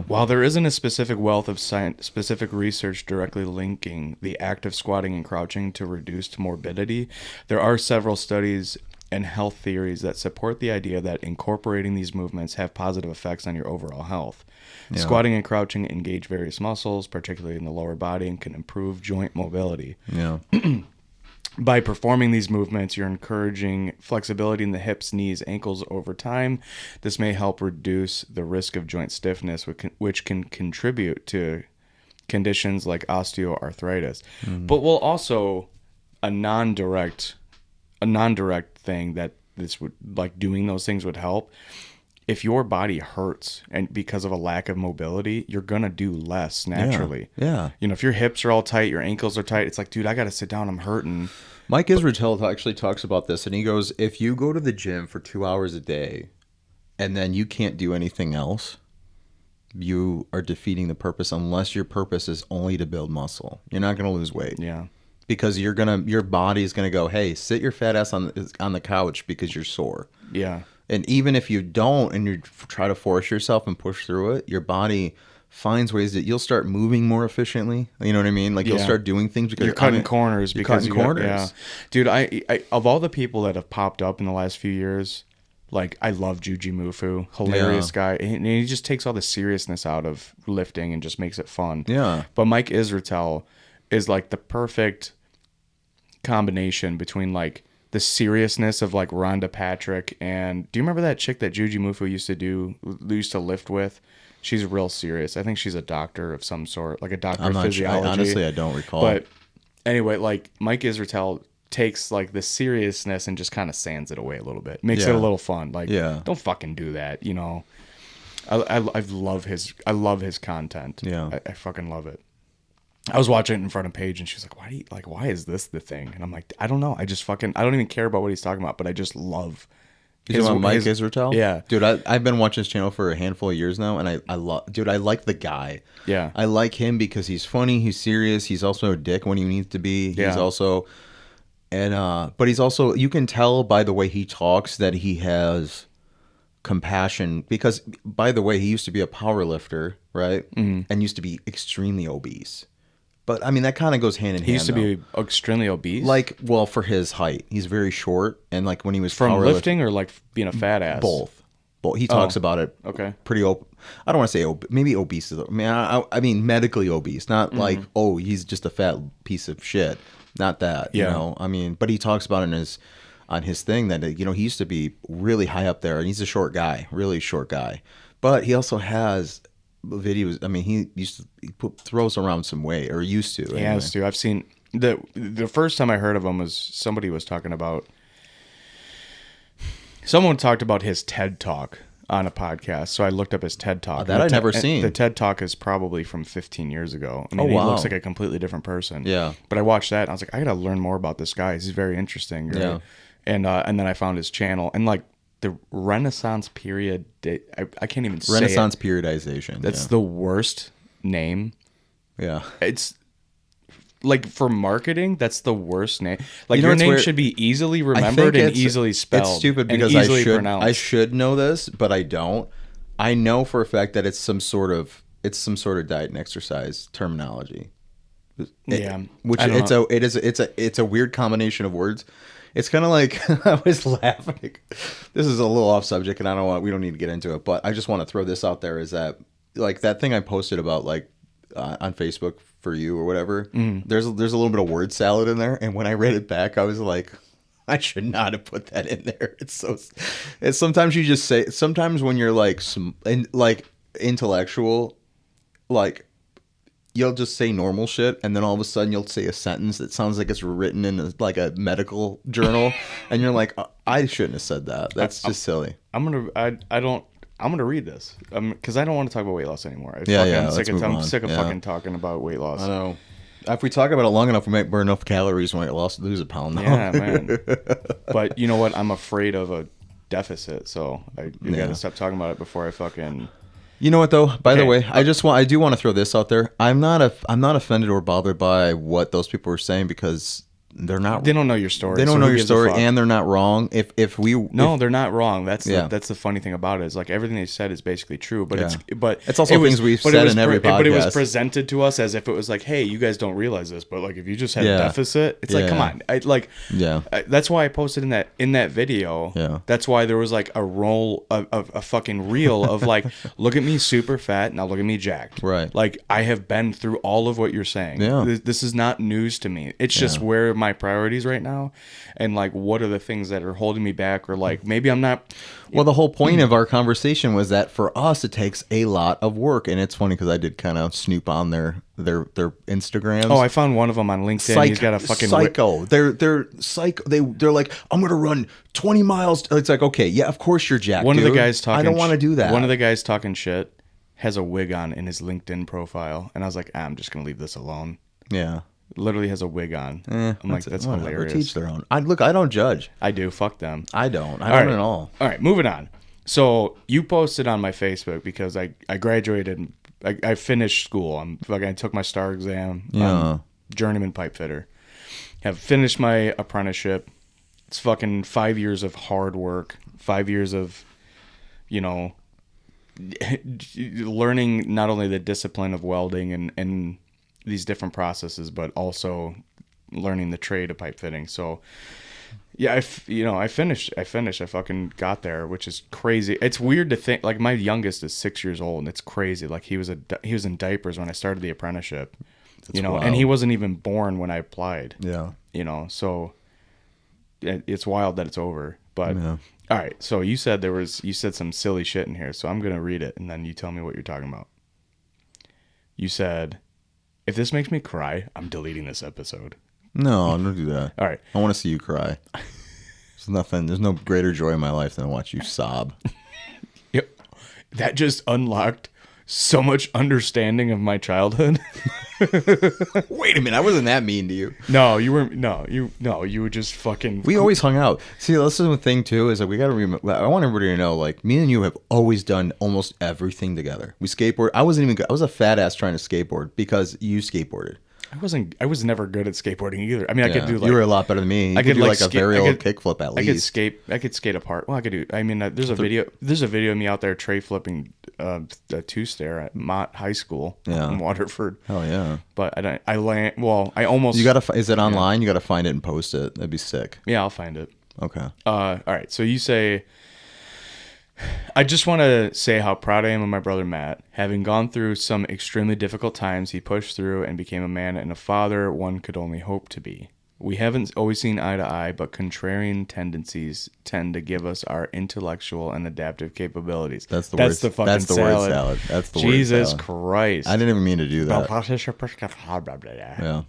While there isn't a specific wealth of specific research directly linking the act of squatting and crouching to reduced morbidity, there are several studies and health theories that support the idea that incorporating these movements have positive effects on your overall health. Yeah. Squatting and crouching engage various muscles, particularly in the lower body, and can improve joint mobility. Yeah. By performing these movements, you're encouraging flexibility in the hips, knees, ankles over time. This may help reduce the risk of joint stiffness, which can contribute to conditions like osteoarthritis. But will also a non-direct thing that this would, like, doing those things would help. If your body hurts and because of a lack of mobility, you're going to do less naturally. Yeah. You know, if your hips are all tight, your ankles are tight, it's like, dude, I got to sit down. I'm hurting. Mike Israetel actually talks about this, and he goes, if you go to the gym for 2 hours a day and then you can't do anything else, you are defeating the purpose unless your purpose is only to build muscle. You're not going to lose weight. Yeah. Because your body is going to go, hey, sit your fat ass on the couch because you're sore. Yeah. And even if you don't and you try to force yourself and push through it, your body finds ways that you'll start moving more efficiently. You know what I mean? Like you'll start doing things because you're cutting corners. Yeah. Dude, I of all the people that have popped up in the last few years, like, I love Juji Mufu, hilarious guy. And he just takes all the seriousness out of lifting and just makes it fun. Yeah. But Mike Israetel is like the perfect combination between, like, the seriousness of, like, Rhonda Patrick and do you remember that chick that Juji Mufu used to lift with? She's real serious. I think she's a doctor of some sort, like a doctor of physiology. Honestly, I don't recall. But anyway, like, Mike Israetel takes, like, the seriousness and just kind of sands it away a little bit. Makes it a little fun. Like, don't fucking do that, you know. I love his content. Yeah. I fucking love it. I was watching it in front of Paige, and she was like, why is this the thing? And I'm like, I don't know. I don't even care about what he's talking about, but I just love Mike Israetel? Yeah. Dude, I've been watching his channel for a handful of years now, and I like the guy. Yeah. I like him because he's funny, he's serious, he's also a dick when he needs to be. He's also, but he's also, you can tell by the way he talks that he has compassion because, by the way, he used to be a power lifter, right? And used to be extremely obese. But, I mean, that kind of goes hand in hand. He used to be extremely obese? Like, well, for his height. He's very short. And, like, when he was from lifting or, like, being a fat ass? Both. He talks about it. Okay. Pretty I don't want to say maybe obese. I mean, medically obese. Not like, he's just a fat piece of shit. Not that, you know. I mean, but he talks about it on his thing that, you know, he used to be really high up there. And he's a short guy. Really short guy. But he also has videos. I mean, he throws around some weight, or used to. He has to. I've seen the first time I heard of him was someone talked about his TED Talk on a podcast. So I looked up his TED Talk. That I've never seen. The TED Talk is probably from 15 years ago. I mean, he looks like a completely different person. Yeah. But I watched that and I was like, I got to learn more about this guy. He's very interesting. Right? Yeah. And then I found his channel and, like, the Renaissance period, I can't even say it. Renaissance periodization. That's the worst name. Yeah. It's like, for marketing, that's the worst name. Like, your name should be easily remembered and easily spelled. It's stupid because I should know this, but I don't. I know for a fact that it's some sort of diet and exercise terminology. It's a weird combination of words. It's kind of like, I was laughing. This is a little off subject, and we don't need to get into it, but I just want to throw this out there, is that, like, that thing I posted about, like, on Facebook for you or whatever, there's a little bit of word salad in there, and when I read it back, I was like, I should not have put that in there. It's sometimes you just say, sometimes when you're like intellectual, like, you'll just say normal shit, and then all of a sudden you'll say a sentence that sounds like it's written in a medical journal, and you're like, I shouldn't have said that. That's just silly. I'm gonna read this because I don't want to talk about weight loss anymore. I'm sick of fucking talking about weight loss. I know. If we talk about it long enough, we might burn enough calories when we lose a pound. Now. Yeah, man. But you know what? I'm afraid of a deficit, so you got to stop talking about it before I fucking. You know what though? By the way, I do want to throw this out there. I'm not offended or bothered by what those people are saying because they don't know your story. They don't know your story, and they're not wrong. They're not wrong. That's the funny thing about it is like everything they said is basically true, but it's also things we've said in every podcast. But it was presented to us as if it was like, hey, you guys don't realize this, but like if you just had a deficit, it's like, come on, that's why I posted in that video. Yeah, that's why there was like a fucking reel of like, look at me super fat, now look at me jacked. Right. Like I have been through all of what you're saying. Yeah. This is not news to me. It's just where my priorities right now, and like what are the things that are holding me back, or like maybe I'm not. Well, the whole point of our conversation was that for us it takes a lot of work, and it's funny because I did kind of snoop on their Instagrams. Oh, I found one of them on LinkedIn. He's got a fucking psycho. They're psycho. They're like, I'm gonna run 20 miles. It's like, okay, yeah, of course you're jacked. One of the guys talking. I don't want to do that. One of the guys talking shit has a wig on in his LinkedIn profile, and I was like, I'm just gonna leave this alone. Yeah. Literally has a wig on. I'm like, that's hilarious. Teach their own. I don't judge. I do. Fuck them. I don't at all. All right, moving on. So you posted on my Facebook because I graduated. I finished school. I took my STAR exam. Yeah. Journeyman pipe fitter. Have finished my apprenticeship. It's fucking 5 years of hard work. 5 years of, learning not only the discipline of welding and these different processes, but also learning the trade of pipe fitting. So yeah, I finished. I fucking got there, which is crazy. It's weird to think, like my youngest is 6 years old, and it's crazy. Like he was in diapers when I started the apprenticeship, wild. And he wasn't even born when I applied. Yeah. So it's wild that it's over. But all right, so you said some silly shit in here, so I'm gonna read it, and then you tell me what you're talking about. You said, if this makes me cry, I'm deleting this episode. No, don't do that. All right. I want to see you cry. There's no greater joy in my life than to watch you sob. Yep. That just unlocked so much understanding of my childhood. Wait a minute, I wasn't that mean to you. No, you weren't. You were just fucking. We always hung out. See, this is the thing too. Is that we got to remember. I want everybody to know, like me and you have always done almost everything together. We skateboard. I was a fat ass trying to skateboard because you skateboarded. I was never good at skateboarding either. I mean, I could do like. You were a lot better than me. You could do like a varial kickflip at least. I could skate apart. Well, I could do. I mean, there's a video of me out there tray flipping a two-stair at Mott High School in Waterford. Oh yeah. But I land. Well, I almost. You gotta. Is it online? You gotta find it and post it. That'd be sick. Yeah, I'll find it. Okay. All right. So you say. I just want to say how proud I am of my brother Matt. Having gone through some extremely difficult times, he pushed through and became a man and a father one could only hope to be. We haven't always seen eye to eye, but contrarian tendencies tend to give us our intellectual and adaptive capabilities. That's the word salad. That's the word salad. Jesus Christ. I didn't even mean to do that. Yeah.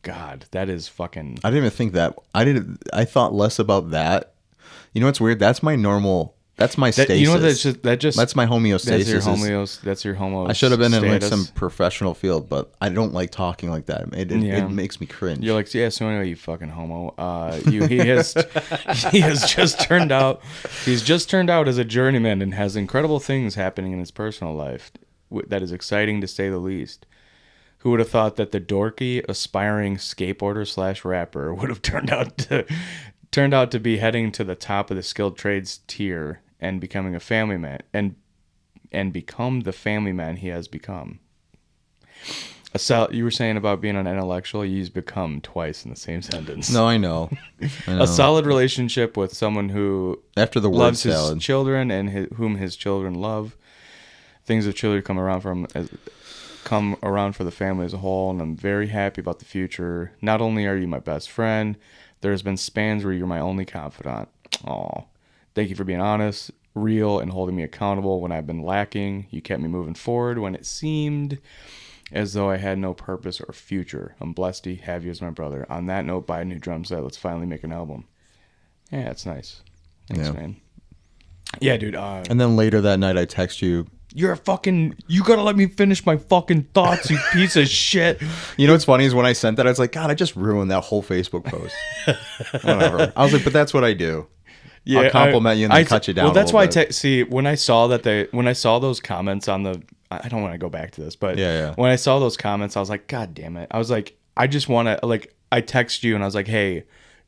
God, that is fucking... I didn't even think that. I thought less about that. You know what's weird? That's my normal... That's my stasis. You know, that's my homeostasis. That's your homo. I should have been in like some professional field, but I don't like talking like that. It makes me cringe. You're like, yeah, so anyway, you fucking homo. He has just turned out. He's just turned out as a journeyman and has incredible things happening in his personal life that is exciting to say the least. Who would have thought that the dorky, aspiring skateboarder / rapper would have turned out to be heading to the top of the skilled trades tier and becoming a family man and become the family man he has become. You were saying about being an intellectual, you used become twice in the same sentence. No, I know. A solid relationship with someone who after the loves his children and whom his children love. Things have truly come around for the family as a whole, and I'm very happy about the future. Not only are you my best friend, there's been spans where you're my only confidant. Aw. Thank you for being honest, real, and holding me accountable when I've been lacking. You kept me moving forward when it seemed as though I had no purpose or future. I'm blessed to have you as my brother. On that note, buy a new drum set. Let's finally make an album. Yeah, that's nice. Thanks, man. Yeah, dude. And then later that night, I text you. You gotta let me finish my fucking thoughts, you piece of shit. You know what's funny is when I sent that, I was like, God, I just ruined that whole Facebook post. Whatever. I was like, but that's what I do. Yeah, I'll compliment you and then cut you down. Well, that's why see, when I saw those comments on the, I don't want to go back to this, but when I saw those comments, I was like, God damn it. I was like, I just want to, like, I text you and I was like, hey,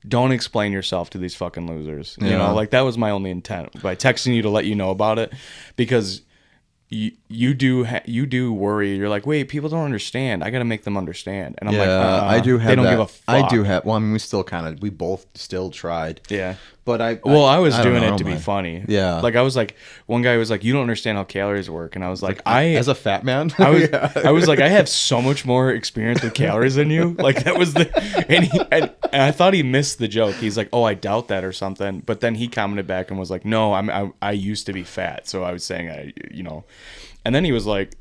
don't explain yourself to these fucking losers. You know, like, that was my only intent by texting you to let you know about it, because you do worry. You're like, wait, people don't understand. I got to make them understand. And I'm like, I do have. They don't give a fuck. I do have. Well, I mean, we both still tried. Yeah. But I was doing it to be funny. Yeah. Like, I was like, one guy was like, you don't understand how calories work. And I was like, as a fat man, I was like, I have so much more experience with calories than you. Like, that was and I thought he missed the joke. He's like, oh, I doubt that or something. But then he commented back and was like, no, I used to be fat. So I was saying, and then he was like,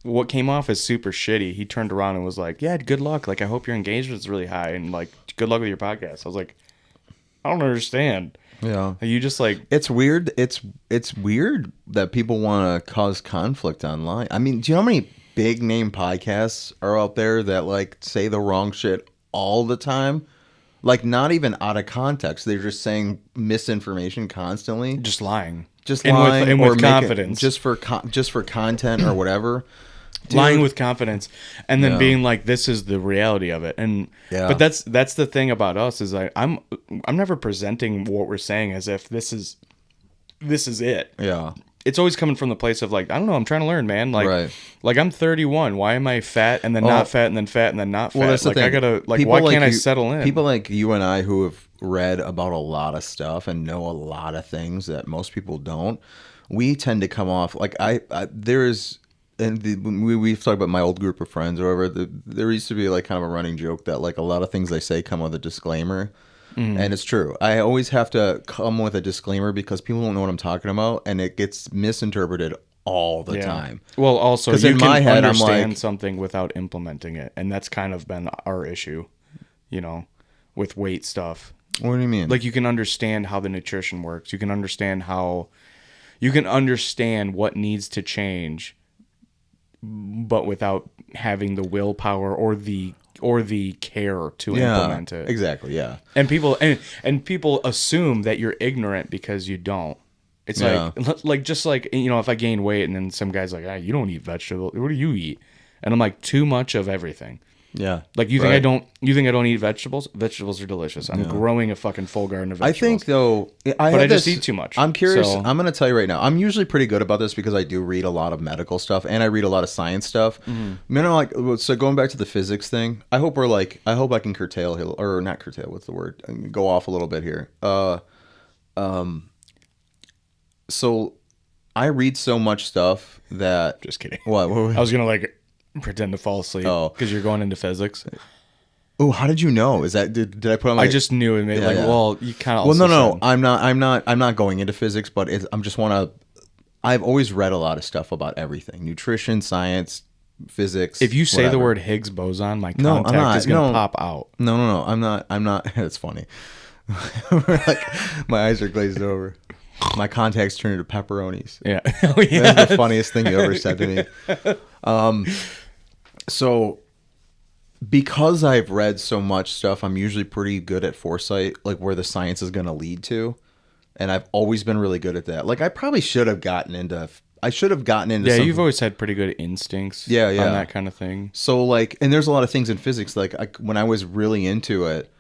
what came off as super shitty. He turned around and was like, yeah, good luck. Like, I hope your engagement's really high and like, good luck with your podcast. I was like, I don't understand. Yeah. You just like, it's weird. It's weird that people want to cause conflict online. I mean, do you know how many big name podcasts are out there that like say the wrong shit all the time? Like, not even out of context. They're just saying misinformation constantly. Just lying. And with confidence. Just for content or whatever. Dude. Lying with confidence, and then being like, this is the reality of it. And but that's the thing about us, is like, I'm never presenting what we're saying as if this is it. Yeah. It's always coming from the place of like, I don't know, I'm trying to learn, man. Like, like, I'm 31. Why am I fat and then not fat and then fat and then not fat? Well, that's like, the thing. I gotta, like, why can't I settle in? People like you and I who have read about a lot of stuff and know a lot of things that most people don't, we tend to come off like we've talked about my old group of friends or whatever. There used to be like kind of a running joke that like a lot of things they say come with a disclaimer. And it's true. I always have to come with a disclaimer because people don't know what I'm talking about, and it gets misinterpreted all the time. Well, also, you in my head, understand I'm like, something without implementing it, and that's kind of been our issue, with weight stuff. What do you mean? Like, you can understand how the nutrition works. You can understand what needs to change, but without having the willpower or the care to implement it. Exactly. Yeah. And people assume that you're ignorant because you don't. It's like just like, if I gain weight and then some guy's like, you don't eat vegetables. What do you eat? And I'm like, too much of everything. Yeah. Like, you think I don't eat vegetables? Vegetables are delicious. I'm growing a fucking full garden of vegetables. I think though, I just eat too much. I'm curious. So, I'm going to tell you right now. I'm usually pretty good about this because I do read a lot of medical stuff and I read a lot of science stuff. So going back to the physics thing, I hope I can curtail, or not curtail. What's the word? I can go off a little bit here. So I read so much stuff that. Just kidding. What? I was gonna pretend to fall asleep because you're going into physics. Oh, how did you know? Is that did I put on? I just knew it. Made well, you kind of. Well, no. I'm not going into physics, but I've always read a lot of stuff about everything: nutrition, science, physics. If you say the word Higgs boson, my contact is gonna pop out. No. I'm not. It's funny. Like, my eyes are glazed over. My contacts turn into pepperonis. Yeah. That's the funniest thing you ever said to me. So because I've read so much stuff, I'm usually pretty good at foresight, like where the science is going to lead to. And I've always been really good at that. Like, I probably should have gotten into Yeah, you've always had pretty good instincts on that kind of thing. So, and there's a lot of things in physics. When I was really into it,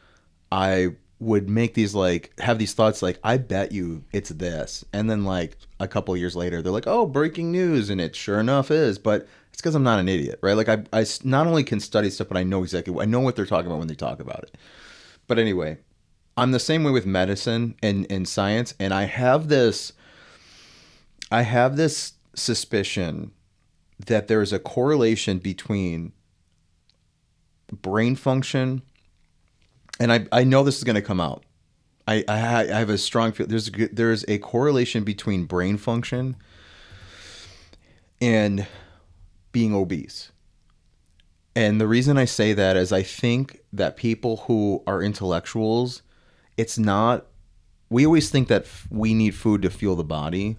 I would make these have these thoughts I bet you it's this, and then a couple years later they're like, oh, breaking news, and it sure enough is. But it's because I'm not an idiot, right? I not only can study stuff, but I know what they're talking about when they talk about it. But anyway, I'm the same way with medicine and science, and I have this suspicion that there's a correlation between brain function. And I know this is going to come out. I have a strong feel. There's a correlation between brain function and being obese. And the reason I say that is I think that people who are intellectuals, it's not, we always think that we need food to fuel the body.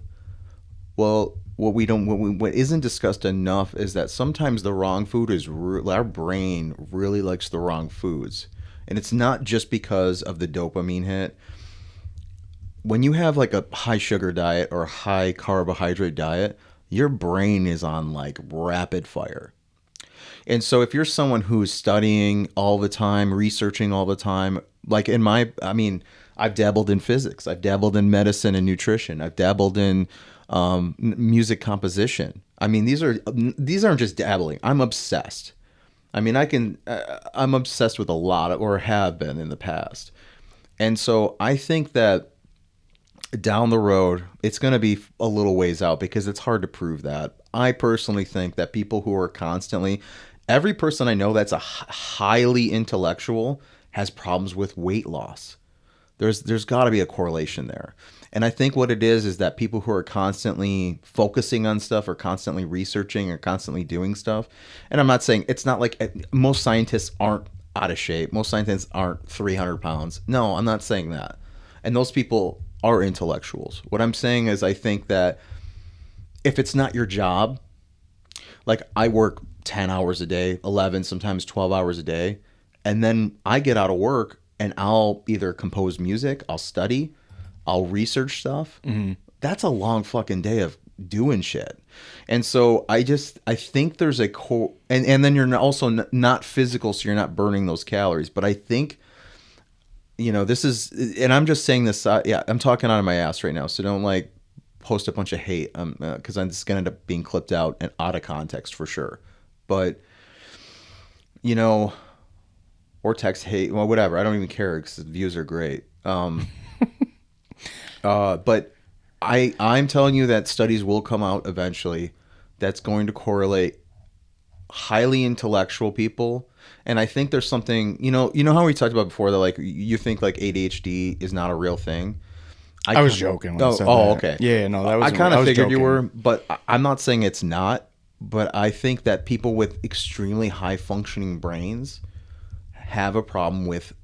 Well, what isn't discussed enough is that sometimes the wrong food is, our brain really likes the wrong foods. And it's not just because of the dopamine hit. When you have like a high sugar diet or a high carbohydrate diet, your brain is on like rapid fire. And so if you're someone who's studying all the time, researching all the time, like I've dabbled in physics, I've dabbled in medicine and nutrition, I've dabbled in music composition. I mean, these aren't just dabbling. I'm obsessed. I mean, I'm obsessed with a lot or have been in the past. And so I think that down the road, it's going to be a little ways out because it's hard to prove that. I personally think that people who are constantly, every person I know that's a highly intellectual has problems with weight loss. There's got to be a correlation there. And I think what it is that people who are constantly focusing on stuff or constantly researching or constantly doing stuff. And I'm not saying, it's not like most scientists aren't out of shape. Most scientists aren't 300 pounds. No, I'm not saying that. And those people are intellectuals. What I'm saying is I think that if it's not your job, like I work 10 hours a day, 11, sometimes 12 hours a day. And then I get out of work and I'll either compose music, I'll study, I'll research stuff. Mm-hmm. That's a long fucking day of doing shit. And so I think there's a and then you're also not physical, so you're not burning those calories. But I think, this is, and I'm just saying this, I'm talking out of my ass right now. So don't like post a bunch of hate because I'm just going to end up being clipped out and out of context for sure. But, or text hate, well, whatever. I don't even care because the views are great. But I'm telling you that studies will come out eventually that's going to correlate highly intellectual people. And I think there's something, how we talked about before that, like, you think like ADHD is not a real thing. I was joking when I said that. Okay. Yeah, no, that was, I kind of figured joking. You were, but I'm not saying it's not, but I think that people with extremely high functioning brains have a problem with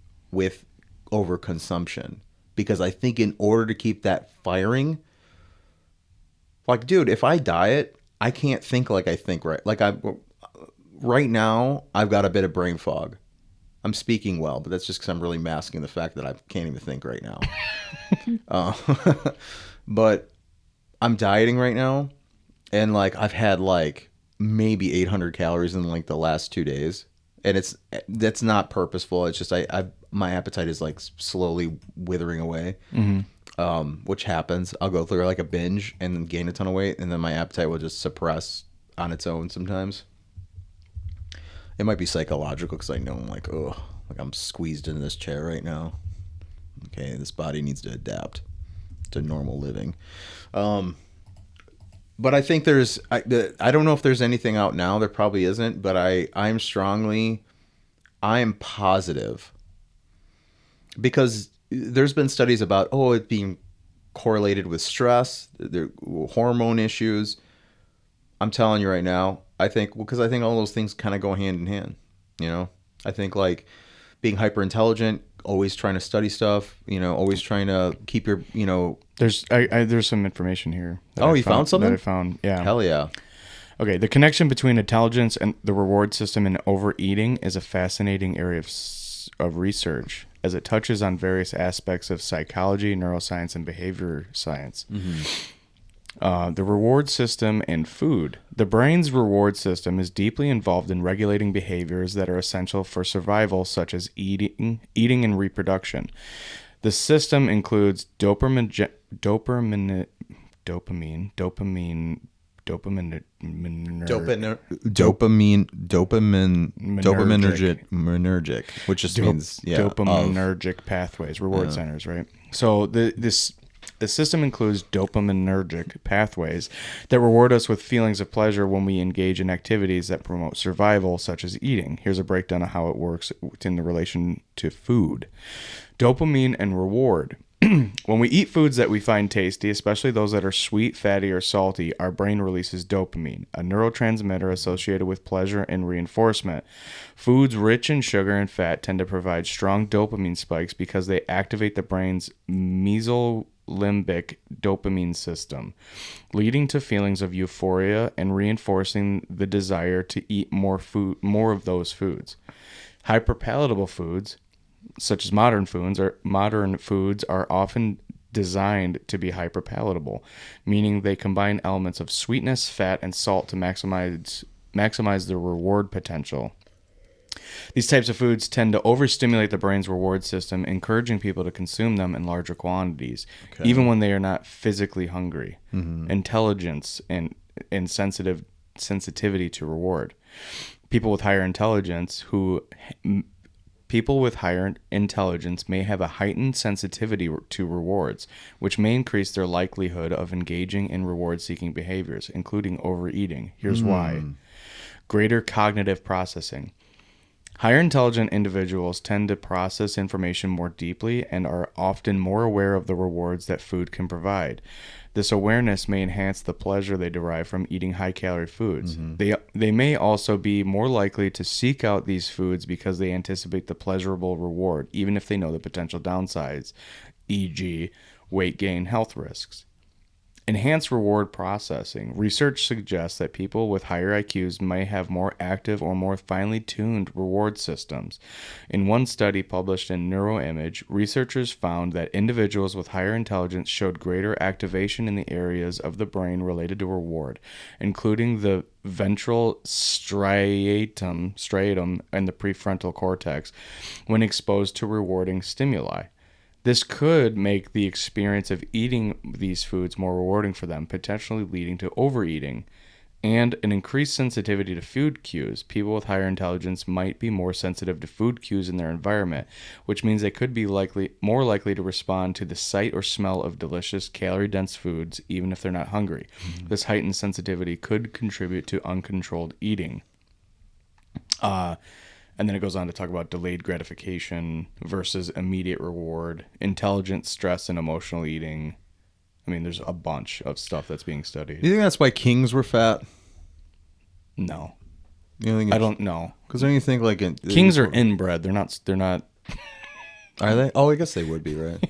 overconsumption. Because I think in order to keep that firing, like, dude, if I diet, I can't think like I think right. Like right now, I've got a bit of brain fog. I'm speaking well, but that's just because I'm really masking the fact that I can't even think right now. But I'm dieting right now, and like I've had like maybe 800 calories in like the last 2 days, and that's not purposeful. It's just my appetite is like slowly withering away, which happens. I'll go through like a binge and then gain a ton of weight, and then my appetite will just suppress on its own sometimes. It might be psychological because I know I'm like, oh, like I'm squeezed into this chair right now. Okay, this body needs to adapt to normal living. But I think I don't know if there's anything out now. There probably isn't, but I am positive. Because there's been studies about, it being correlated with stress, hormone issues. I'm telling you right now, because I think all those things kind of go hand in hand. I think like being hyper intelligent, always trying to study stuff, always trying to keep your, There's some information here. You found something? That I found, yeah. Hell yeah. Okay, the connection between intelligence and the reward system and overeating is a fascinating area of research, as it touches on various aspects of psychology, neuroscience, and behavior science. Mm-hmm. The reward system and food. The brain's reward system is deeply involved in regulating behaviors that are essential for survival, such as eating and reproduction. The system includes dopaminergic which just means dopaminergic pathways, reward centers, right? So the system includes dopaminergic pathways that reward us with feelings of pleasure when we engage in activities that promote survival, such as eating. Here's a breakdown of how it works in the relation to food. Dopamine and reward. When we eat foods that we find tasty, especially those that are sweet, fatty, or salty, our brain releases dopamine, a neurotransmitter associated with pleasure and reinforcement. Foods rich in sugar and fat tend to provide strong dopamine spikes because they activate the brain's mesolimbic dopamine system, leading to feelings of euphoria and reinforcing the desire to eat more of those foods. Hyperpalatable foods, such as modern foods, are often designed to be hyperpalatable, meaning they combine elements of sweetness, fat, and salt to maximize the reward potential. These types of foods tend to overstimulate the brain's reward system, encouraging people to consume them in larger quantities, even when they are not physically hungry. Intelligence and sensitivity to reward. People with higher intelligence may have a heightened sensitivity to rewards, which may increase their likelihood of engaging in reward-seeking behaviors, including overeating. Here's why. Greater cognitive processing. Higher intelligent individuals tend to process information more deeply and are often more aware of the rewards that food can provide. This awareness may enhance the pleasure they derive from eating high-calorie foods. They may also be more likely to seek out these foods because they anticipate the pleasurable reward, even if they know the potential downsides, e.g., weight gain, health risks. Enhanced reward processing. Research suggests that people with higher IQs may have more active or more finely tuned reward systems. In one study published in Neuroimage, researchers found that individuals with higher intelligence showed greater activation in the areas of the brain related to reward, including the ventral striatum and the prefrontal cortex, when exposed to rewarding stimuli. This could make the experience of eating these foods more rewarding for them, potentially leading to overeating. And an increased sensitivity to food cues. People with higher intelligence might be more sensitive to food cues in their environment, which means they could be more likely to respond to the sight or smell of delicious, calorie-dense foods, even if they're not hungry. This heightened sensitivity could contribute to uncontrolled eating. And then it goes on to talk about delayed gratification versus immediate reward, intelligent stress and emotional eating. I mean, there's a bunch of stuff that's being studied. You think that's why kings were fat? No. I don't know. Because then you think like... Kings are inbred. They're not... Are they? Oh, I guess they would be, right?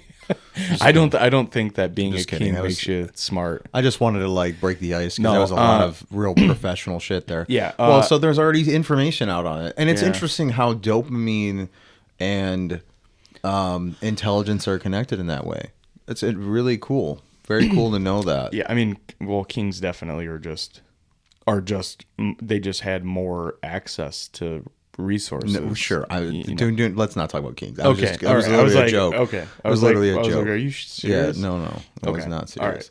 I don't think that being a king makes you smart. I just wanted to like break the ice because there was a lot of real professional shit there. Yeah. Well, so there's already information out on it, and it's interesting how dopamine and intelligence are connected in that way. It's really cool. Very cool to know that. Yeah, I mean, well, kings definitely they just had more access to resources. No, sure. Let's not talk about kings. I was literally a joke. Okay. I was literally a joke. Are you serious? Yeah, no. I was not serious. All right.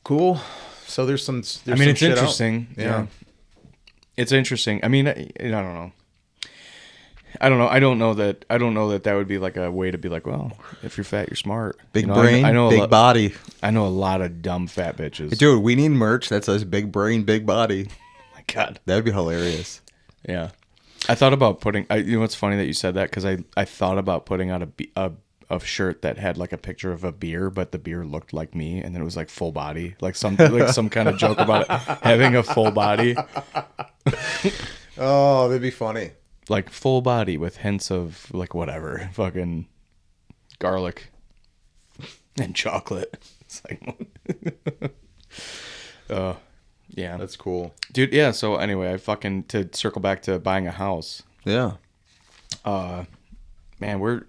Cool. So there's some it's interesting. Yeah. It's interesting. I mean, I don't know. I don't know that would be like a way to be like, well, if you're fat, you're smart. Big brain, big body. I know a lot of dumb fat bitches. Dude, we need merch that says big brain, big body. God, that would be hilarious. Yeah, I thought about putting. You know what's funny that you said that, because I thought about putting out a shirt that had like a picture of a beer, but the beer looked like me, and then it was like full body, like some kind of joke about it having a full body. Oh, that'd be funny. Like full body with hints of like whatever, fucking garlic and chocolate. It's like, yeah, that's cool, dude. Yeah. So anyway, to circle back to buying a house. Yeah. Man, we're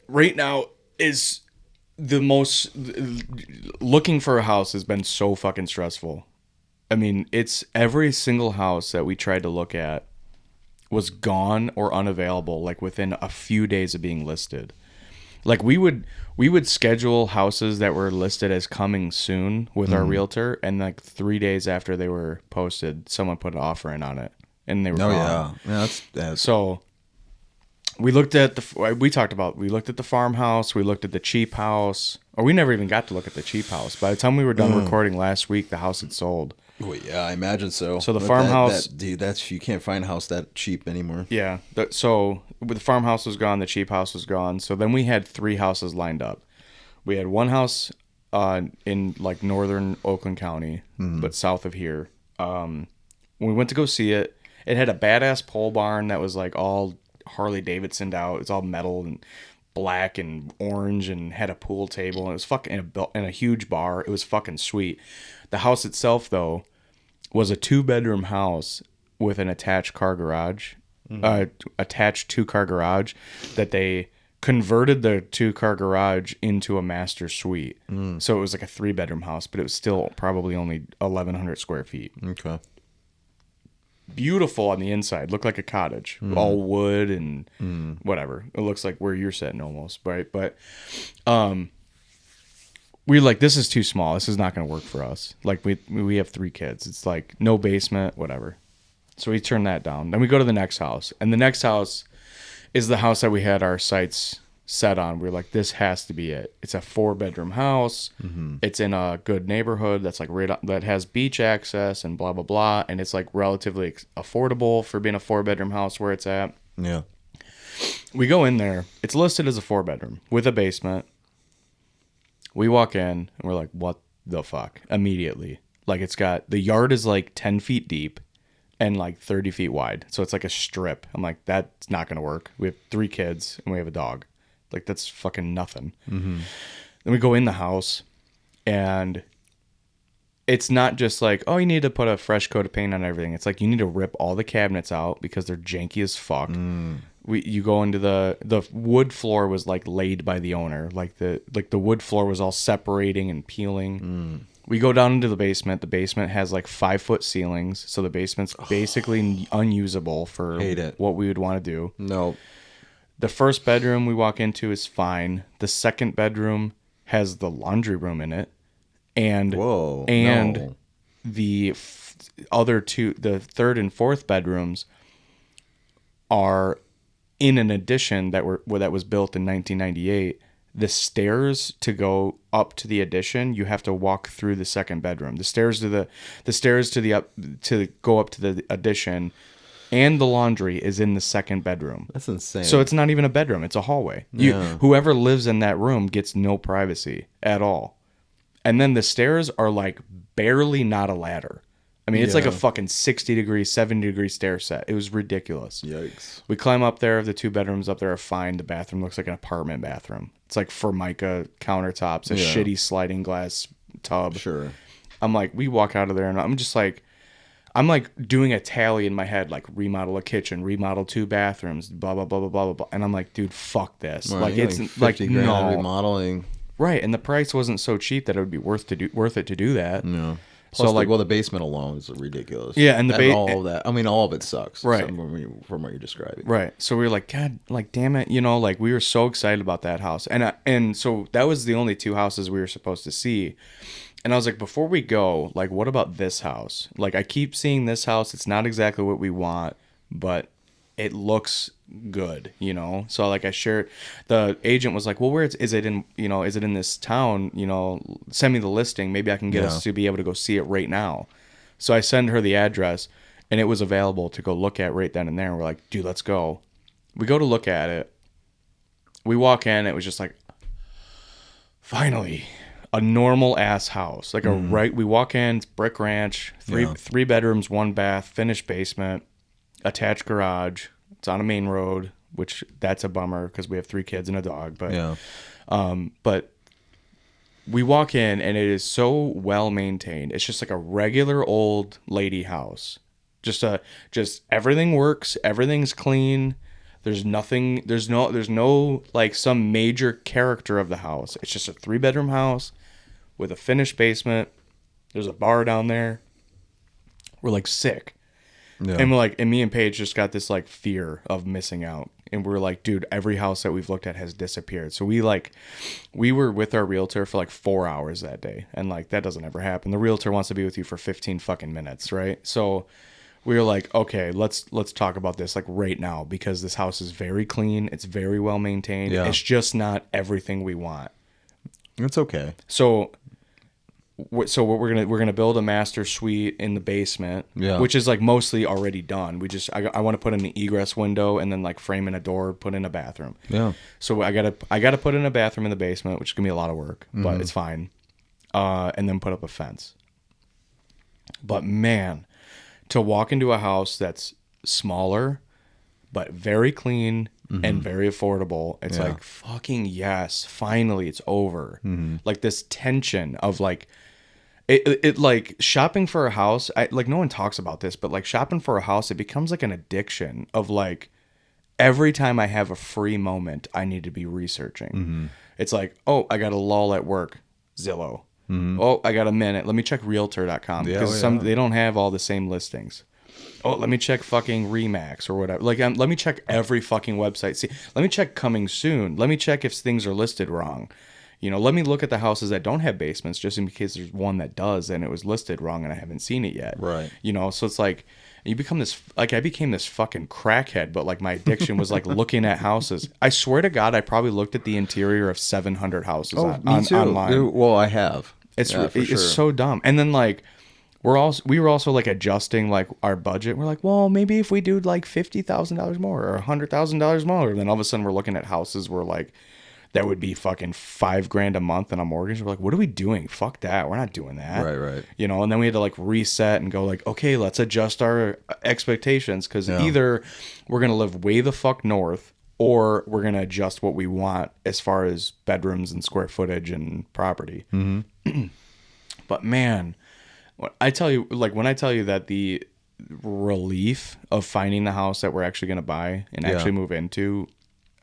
right now is the most looking for a house has been so fucking stressful. I mean, it's every single house that we tried to look at was gone or unavailable like within a few days of being listed. Like we would schedule houses that were listed as coming soon with our realtor, and like 3 days after they were posted, someone put an offer in on it, and they were gone. Yeah, that's so. we looked at we looked at the farmhouse, we looked at the cheap house, or we never even got to look at the cheap house. By the time we were done recording last week, the house had sold. Well, yeah, I imagine so. So the farmhouse, dude, you can't find a house that cheap anymore. Yeah. So the farmhouse was gone, the cheap house was gone. So then we had 3 houses lined up. We had one house in like northern Oakland County, but south of here. When we went to go see it, it had a badass pole barn that was like all Harley Davidsoned out. It's all metal and black and orange, and had a pool table, and it was fucking in a huge bar. It was fucking sweet. The house itself, though, was a 2-bedroom house with an attached car garage, attached 2-car garage that they converted the 2-car garage into a master suite. So it was like a 3-bedroom house, but it was still probably only 1,100 square feet. Okay. Beautiful on the inside, looked like a cottage, all wood and whatever. It looks like where you're sitting almost, right? But we were like, this is too small. This is not going to work for us. Like we have 3 kids. It's like no basement, whatever. So we turned that down. Then we go to the next house, and the next house is the house that we had our sights set on. We were like, this has to be it. It's a 4-bedroom house. It's in a good neighborhood that's like that has beach access and blah blah blah, and it's like relatively affordable for being a 4-bedroom house where it's at. Yeah. We go in there. It's listed as a 4-bedroom with a basement. We walk in and we're like, what the fuck? Immediately. Like, it's got, the yard is like 10 feet deep and like 30 feet wide. So it's like a strip. I'm like, that's not going to work. We have 3 kids and we have a dog. Like, that's fucking nothing. Then we go in the house, and it's not just like, oh, you need to put a fresh coat of paint on everything. It's like, you need to rip all the cabinets out because they're janky as fuck. You go into the wood floor was like laid by the owner. Like the wood floor was all separating and peeling. We go down into the basement. The basement has like 5-foot ceilings. So the basement's basically unusable for what we would want to do. No. The first bedroom we walk into is fine. The second bedroom has the laundry room in it. And the other 2, the third and fourth bedrooms are in an addition that was built in 1998. The stairs to go up to the addition, you have to walk through the second bedroom. The stairs to go up to the addition and the laundry is in the second bedroom. That's insane. So it's not even a bedroom, it's a hallway. Yeah. Whoever lives in that room gets no privacy at all. And then the stairs are like barely not a ladder. I mean, it's like a fucking 60-degree, 70-degree stair set. It was ridiculous. Yikes. We climb up there. The 2 bedrooms up there are fine. The bathroom looks like an apartment bathroom. It's like Formica countertops, a shitty sliding glass tub. Sure. I'm like, we walk out of there, and I'm doing a tally in my head, like remodel a kitchen, remodel 2 bathrooms, blah, blah, blah, blah, blah, blah. And I'm like, dude, fuck this. Right, like, it's like, no. Remodeling. Right. And the price wasn't so cheap that it would be worth it to do that. No. Plus, so the basement alone is ridiculous. Yeah, and all of that. I mean, all of it sucks. Right. From what you're describing. Right. So we were like, God, like, damn it, like we were so excited about that house, and so that was the only 2 houses we were supposed to see, and I was like, before we go, like, what about this house? Like, I keep seeing this house. It's not exactly what we want, but it looks good, So like I shared, the agent was like, well, where is it in this town? Send me the listing. Maybe I can get us to be able to go see it right now. So I send her the address, and it was available to go look at right then and there. And we're like, dude, let's go. We go to look at it. We walk in. It was just like, finally, a normal ass house. Like we walk in, it's brick ranch, 3 bedrooms, 1 bath, finished basement, attached garage. It's on a main road, which that's a bummer because we have 3 kids and a dog. But but we walk in, and it is so well maintained. It's just like a regular old lady house. Just everything works. Everything's clean. There's nothing. There's no like some major character of the house. It's just a 3-bedroom house with a finished basement. There's a bar down there. We're like sick. Yeah. And we're like, and me and Paige just got this like fear of missing out. And we're like, dude, every house that we've looked at has disappeared. So we were with our realtor for like 4 hours that day. And like, that doesn't ever happen. The realtor wants to be with you for 15 fucking minutes, right? So we were like, okay, let's talk about this like right now, because this house is very clean. It's very well maintained. Yeah. It's just not everything we want. It's okay. So what we're gonna build a master suite in the basement, which is like mostly already done. I want to put in an egress window and then like frame in a door, put in a bathroom. Yeah. So I gotta put in a bathroom in the basement, which is gonna be a lot of work, but it's fine. And then put up a fence. But man, to walk into a house that's smaller but very clean and very affordable, it's like, fucking yes, finally it's over. Like this tension of like it like shopping for a house, like no one talks about this, but like shopping for a house, it becomes like an addiction of like every time I have a free moment, I need to be researching. It's like, oh, I got a lull at work, Zillow. Oh, I got a minute. Let me check Realtor.com because they don't have all the same listings. Oh, let me check fucking Remax or whatever. Like, let me check every fucking website. See, let me check coming soon. Let me check if things are listed wrong. You know, let me look at the houses that don't have basements just in case there's one that does and it was listed wrong and I haven't seen it yet. Right. You know, so it's like you become this, like I became this fucking crackhead, but like my addiction was like looking at houses. I swear to God, I probably looked at the interior of 700 houses online. Well, I have. It's so dumb. And then like we were also like adjusting like our budget. We're like, well, maybe if we do like $50,000 more or $100,000 more, and then all of a sudden we're looking at houses where like that would be fucking $5,000 a month on a mortgage. We're like, what are we doing? Fuck that. We're not doing that. Right. You know, and then we had to like reset and go like, okay, let's adjust our expectations, because either we're gonna live way the fuck north, or we're gonna adjust what we want as far as bedrooms and square footage and property. But man, when I tell you that the relief of finding the house that we're actually going to buy and actually move into,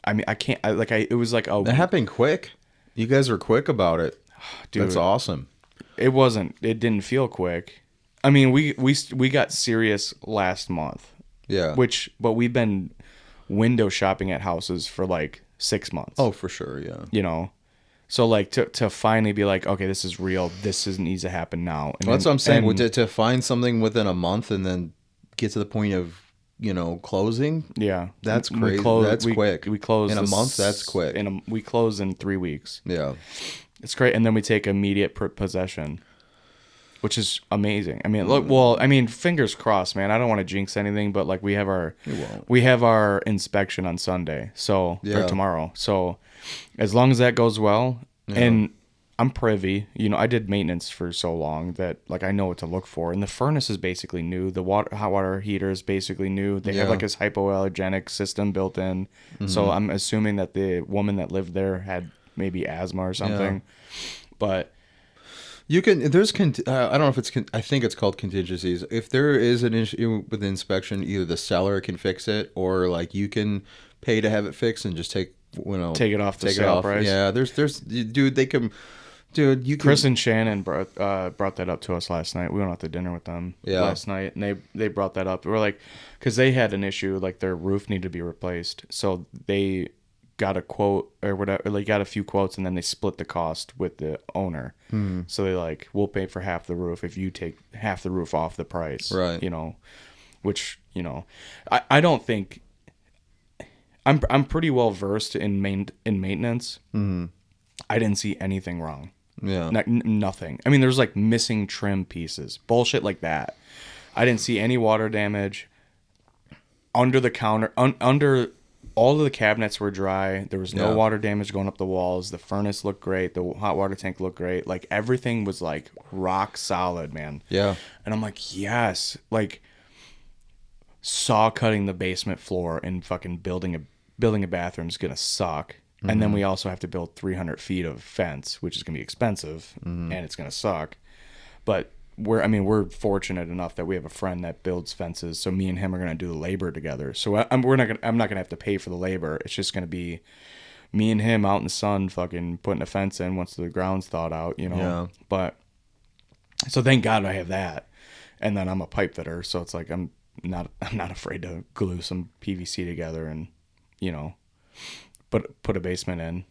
I mean, it was like, it happened quick. You guys were quick about it. Dude, that's awesome. It didn't feel quick. I mean, we got serious last month. Yeah. But we've been window shopping at houses for like 6 months. Oh, for sure. Yeah. You know? So like to finally be like, okay, this is real. This needs to happen now. And that's what I'm saying. To find something within a month and then get to the point of, you know, closing. Yeah, that's crazy. That's quick. We close in a month. That's quick. We close in 3 weeks. Yeah, it's great. And then we take immediate possession, which is amazing. I mean, look, well, I mean, fingers crossed, man. I don't want to jinx anything, but like we have our inspection on Sunday, or tomorrow. So as long as that goes well, and I'm privy, you know, I did maintenance for so long that like I know what to look for. And the furnace is basically new. The hot water heater is basically new. They have like this hypoallergenic system built in. So I'm assuming that the woman that lived there had maybe asthma or something. But you can, I don't know if it's, I think it's called contingencies. If there is an issue with the inspection, either the seller can fix it or like you can pay to have it fixed and just take it off the sale price. Yeah, Chris and Shannon brought that up to us last night. We went out to dinner with them last night, and they brought that up. We're like, because they had an issue, like their roof needed to be replaced, so they got a quote or whatever. They got a few quotes, and then they split the cost with the owner. So they like, we'll pay for half the roof if you take half the roof off the price, right? You know, which I don't think. I'm pretty well versed in maintenance. I didn't see anything wrong. Yeah, nothing. I mean, there's like missing trim pieces, bullshit like that. I didn't see any water damage. Under the counter, under all of the cabinets were dry. There was no water damage going up the walls. The furnace looked great. The hot water tank looked great. Like everything was like rock solid, man. Yeah. And I'm like, yes, like saw cutting the basement floor and fucking building a bathroom is gonna suck. And then we also have to build 300 feet of fence, which is gonna be expensive, and it's gonna suck. But we're fortunate enough that we have a friend that builds fences, so me and him are gonna do the labor together. So I'm not gonna have to pay for the labor. It's just gonna be me and him out in the sun, fucking putting a fence in once the ground's thawed out, you know. Yeah. But so thank God I have that, and then I'm a pipe fitter, so it's like I'm not afraid to glue some PVC together and, you know, put a basement in.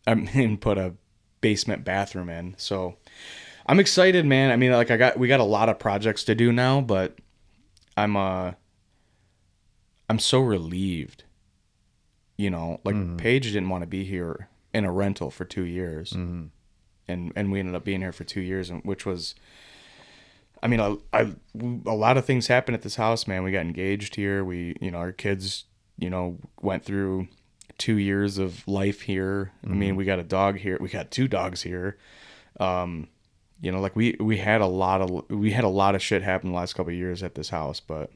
I mean, put a basement bathroom in. So I'm excited, man. I mean, like we got a lot of projects to do now, but I'm so relieved. You know, like Paige didn't want to be here in a rental for 2 years, and we ended up being here for 2 years, which was, I mean, a lot of things happened at this house, man. We got engaged here. Our kids, went through 2 years of life here. I mean, we got a dog here. We got 2 dogs here. Like we had a lot of shit happen the last couple of years at this house, but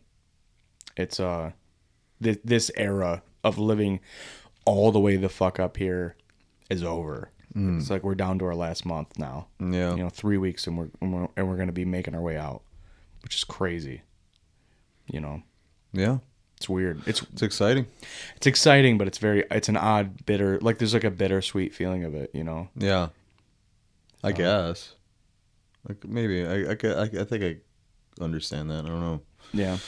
it's this era of living all the way the fuck up here is over. It's like we're down to our last month now. Yeah. 3 weeks and we're going to be making our way out, which is crazy. Yeah. It's weird. It's exciting. It's exciting, but it's an odd bitter, like there's like a bittersweet feeling of it, Yeah. I guess. Like maybe I think I understand that. I don't know. Yeah.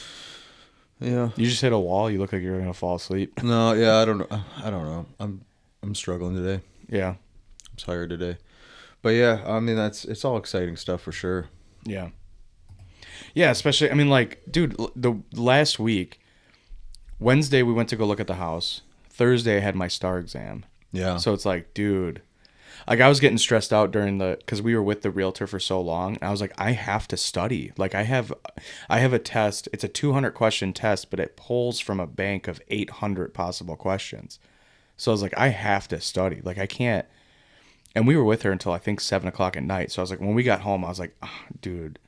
Yeah. You just hit a wall. You look like you're going to fall asleep. No, yeah, I don't know. I'm struggling today. Yeah. I'm tired today. But yeah, I mean it's all exciting stuff for sure. Yeah. Yeah, especially I mean like, dude, the last week Wednesday we went to go look at the house. Thursday I had my STAR exam. Yeah. So it's like, dude, like I was getting stressed out because we were with the realtor for so long. And I was like, I have to study. Like I have a test. It's a 200 question test, but it pulls from a bank of 800 possible questions. So I was like, I have to study. Like I can't. And we were with her until I think 7:00 at night. So I was like, when we got home, I was like, oh, dude,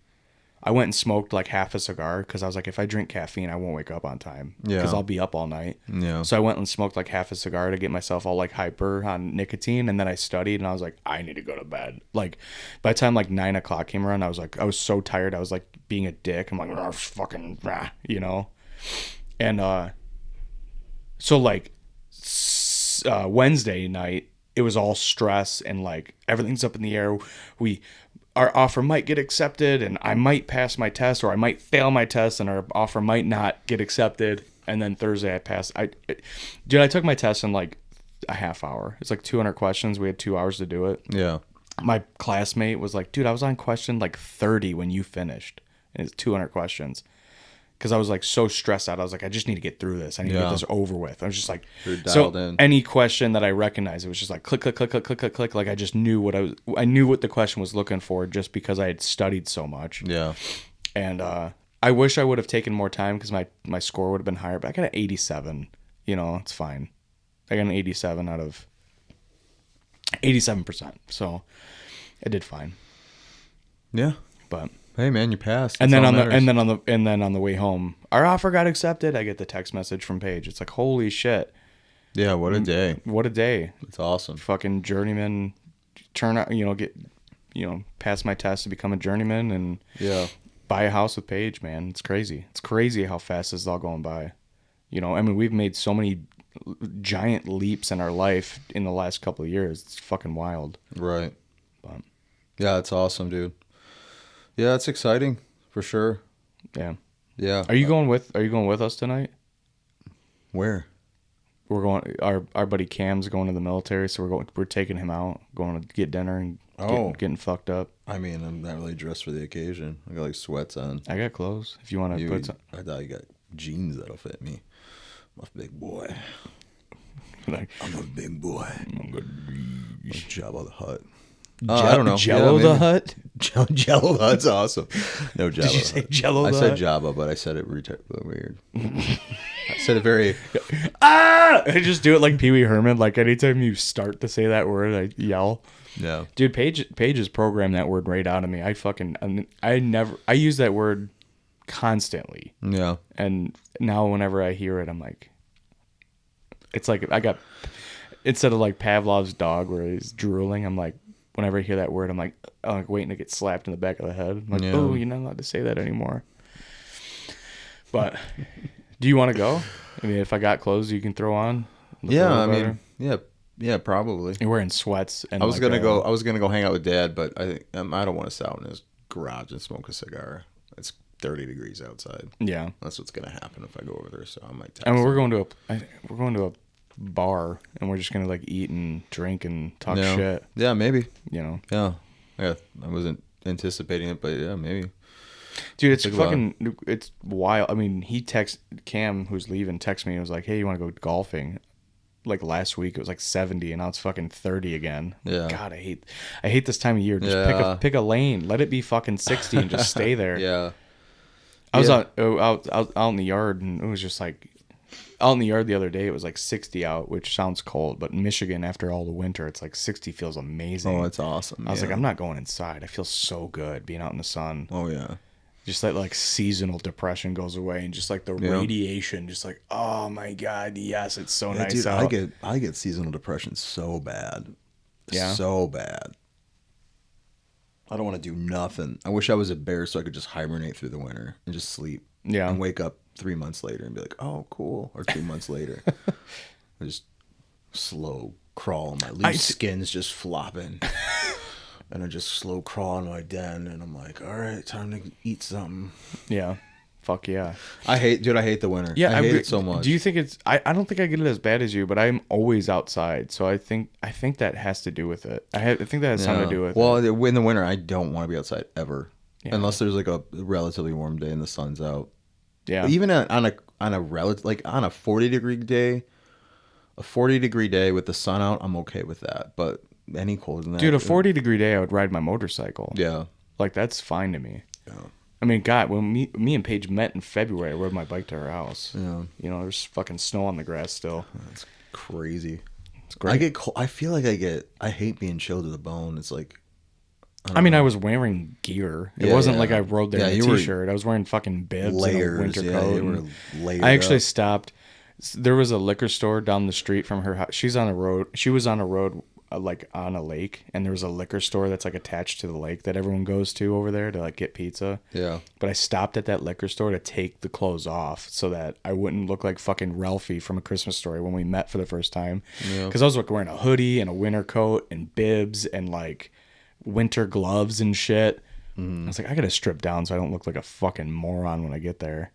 I went and smoked like half a cigar because I was like, if I drink caffeine, I won't wake up on time because I'll be up all night. Yeah. So I went and smoked like half a cigar to get myself all like hyper on nicotine, and then I studied, and I was like, I need to go to bed. Like by the time like 9:00 came around, I was so tired. I was like being a dick. I'm like, oh, fucking, and so like Wednesday night, it was all stress and like everything's up in the air. Our offer might get accepted and I might pass my test, or I might fail my test and our offer might not get accepted. And then Thursday I passed. I took my test in like a half hour. It's like 200 questions. We had 2 hours to do it. Yeah. My classmate was like, dude, I was on question like 30 when you finished. And it's 200 questions. Because I was like so stressed out. I was like, I just need to get through this. I need to get this over with. I was just like, any question that I recognized, it was just like click, click, click, click, click, click, click. Like I just knew I knew what the question was looking for just because I had studied so much. Yeah. And I wish I would have taken more time because my score would have been higher. But I got an 87. It's fine. I got an 87 out of 87%. So I did fine. Yeah. But hey man, you passed. And then on the way home, our offer got accepted. I get the text message from Paige. It's like, holy shit. Yeah, what a day. What a day. It's awesome. Fucking journeyman turn out, pass my test to become a journeyman and buy a house with Paige, man. It's crazy. It's crazy how fast this is all going by. I mean, we've made so many giant leaps in our life in the last couple of years. It's fucking wild. Right. But yeah, it's awesome, dude. Yeah, it's exciting for sure. Yeah. Yeah. Are you going with us tonight? Where? We're going. Our buddy Cam's going to the military, so we're taking him out, going to get dinner and getting fucked up. I mean, I'm not really dressed for the occasion. I got like sweats on. I got clothes. If you want to put some. I thought you got jeans that'll fit me. I'm a big boy. I'm a big boy. I'm Jabba the Hutt. I don't know. Jello the Hutt? Jello the Hutt's awesome. No, Jabba. Did you say Jello the Hutt? I said Jabba, but I said it weird. I said it very... I just do it like Pee Wee Herman. Like anytime you start to say that word, I yell. Yeah. Dude, Paige has programmed that word right out of me. I use that word constantly. Yeah. And now whenever I hear it, I'm like... It's like instead of like Pavlov's dog where he's drooling, I'm like... Whenever I hear that word, I'm like waiting to get slapped in the back of the head. I'm like, oh, you're not allowed to say that anymore. But do you want to go? I mean, if I got clothes you can throw on. Yeah, I mean, yeah, probably. You're wearing sweats. And I was gonna go hang out with Dad, but I think I don't want to sit out in his garage and smoke a cigar. It's 30 degrees outside. Yeah, that's what's gonna happen if I go over there. So I might. I mean, we're going to a bar and we're just gonna like eat and drink and talk shit. Yeah, maybe. Yeah. I wasn't anticipating it, but yeah, maybe. Dude, it's wild. I mean, Cam, who's leaving, texted me and was like, hey, you want to go golfing? Like last week, it was like 70, and now it's fucking 30 again. Yeah. God, I hate this time of year. Just pick a lane. Let it be fucking 60 and just stay there. Yeah. I was out in the yard, and it was just like, out in the yard the other day, it was like 60 out, which sounds cold, but in Michigan, after all the winter, it's like 60 feels amazing. Oh, it's awesome. I was like, I'm not going inside. I feel so good being out in the sun. Oh, yeah. Just like seasonal depression goes away, and just like the radiation, just like, oh my God, yes, it's so nice dude, out. I get seasonal depression so bad. Yeah. So bad. I don't want to do nothing. I wish I was a bear so I could just hibernate through the winter and just sleep. Yeah. And wake up 3 months later and be like, oh, cool. Or 2 months later. I just slow crawl. My loose skin's just flopping. And I just slow crawl into my den. And I'm like, all right, time to eat something. Yeah. Fuck yeah. I hate the winter. Yeah, I hate it so much. Do you think it's... I don't think I get it as bad as you, but I'm always outside. So I think that has to do with it. I think that has something to do with it. Well, in the winter, I don't want to be outside ever. Yeah. Unless there's like a relatively warm day and the sun's out. Yeah. But even on a relative, like on a 40-degree day, a 40-degree day with the sun out, I'm okay with that. But any colder than that... Dude, a 40-degree day, I would ride my motorcycle. Yeah. Like, that's fine to me. Yeah. I mean, God, when me and Paige met in February, I rode my bike to her house. Yeah. You know, there's fucking snow on the grass still. That's crazy. It's great. I feel like I hate being chilled to the bone. It's like... I mean, I was wearing gear. It wasn't like I rode there in a t-shirt. I was wearing fucking bibs layers, and a winter coat. You were layered I actually up. stopped. There was a liquor store down the street from her house. She was on a road like on a lake, and there was a liquor store that's like attached to the lake that everyone goes to over there to like get pizza. Yeah. But I stopped at that liquor store to take the clothes off so that I wouldn't look like fucking Ralphie from A Christmas Story when we met for the first time. Because I was like wearing a hoodie and a winter coat and bibs and like winter gloves and shit. I was like, I gotta strip down so I don't look like a fucking moron when I get there.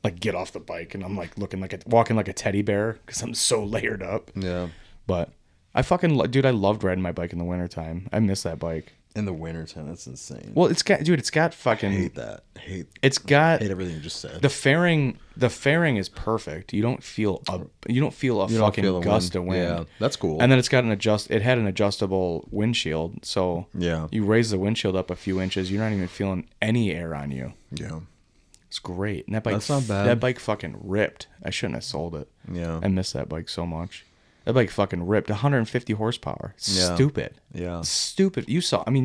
Like get off the bike and I'm like walking like a teddy bear because I'm so layered up. Yeah. But I loved riding my bike in the wintertime. I miss that bike. In the wintertime, that's insane. Well, it's got fucking... I hate that. I hate everything you just said. The fairing is perfect. You don't feel a fucking gust of wind. Yeah, that's cool. And then it had an adjustable windshield, so yeah, you raise the windshield up a few inches, you're not even feeling any air on you. Yeah. It's great. And that bike, that's not bad. That bike fucking ripped. I shouldn't have sold it. Yeah. I miss that bike so much. That bike fucking ripped. 150 horsepower. Stupid. Yeah. Stupid. You saw me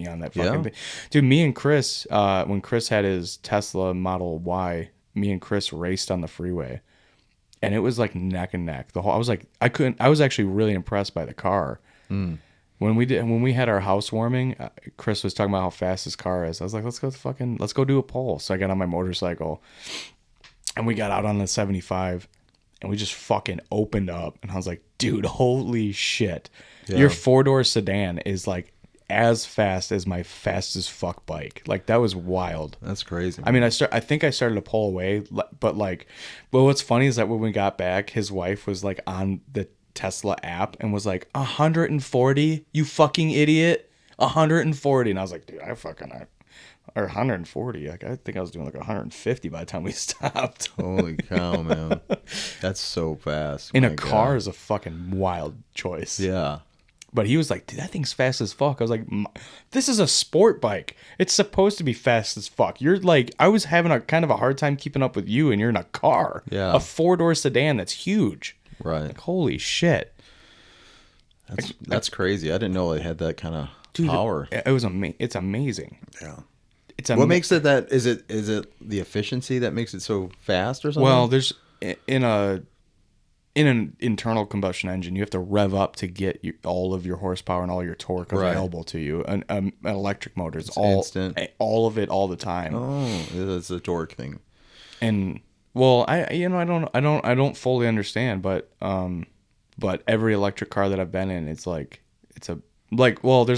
on that fucking thing. Dude, me and Chris, when Chris had his Tesla Model Y, me and Chris raced on the freeway. And it was like neck and neck. I was actually really impressed by the car. When we had our housewarming, Chris was talking about how fast his car is. I was like, let's go do a poll. So I got on my motorcycle and we got out on the 75. And we just fucking opened up. And I was like, dude, holy shit. Yeah. Your 4-door sedan is like as fast as my fastest fuck bike. Like, that was wild. That's crazy. I mean, I think I started to pull away. But what's funny is that when we got back, his wife was like on the Tesla app and was like, 140? You fucking idiot. 140. And I was like, dude, or 140. Like, I think I was doing like 150 by the time we stopped. Holy cow, man. That's so fast. In a car is a fucking wild choice. Yeah. But he was like, dude, that thing's fast as fuck. I was like, this is a sport bike. It's supposed to be fast as fuck. You're like, I was having a kind of a hard time keeping up with you, and you're in a car. Yeah. A 4-door sedan that's huge. Right. Like, holy shit. That's crazy. I didn't know it had that kind of power. It's amazing. Yeah. What makes it that? Is it the efficiency that makes it so fast or something? Well, there's in an internal combustion engine, you have to rev up to get all of your horsepower and all your torque available to you. An electric motor is instant, all of it all the time. Oh, it's a torque thing. And well, I don't fully understand, but every electric car that I've been in, there's a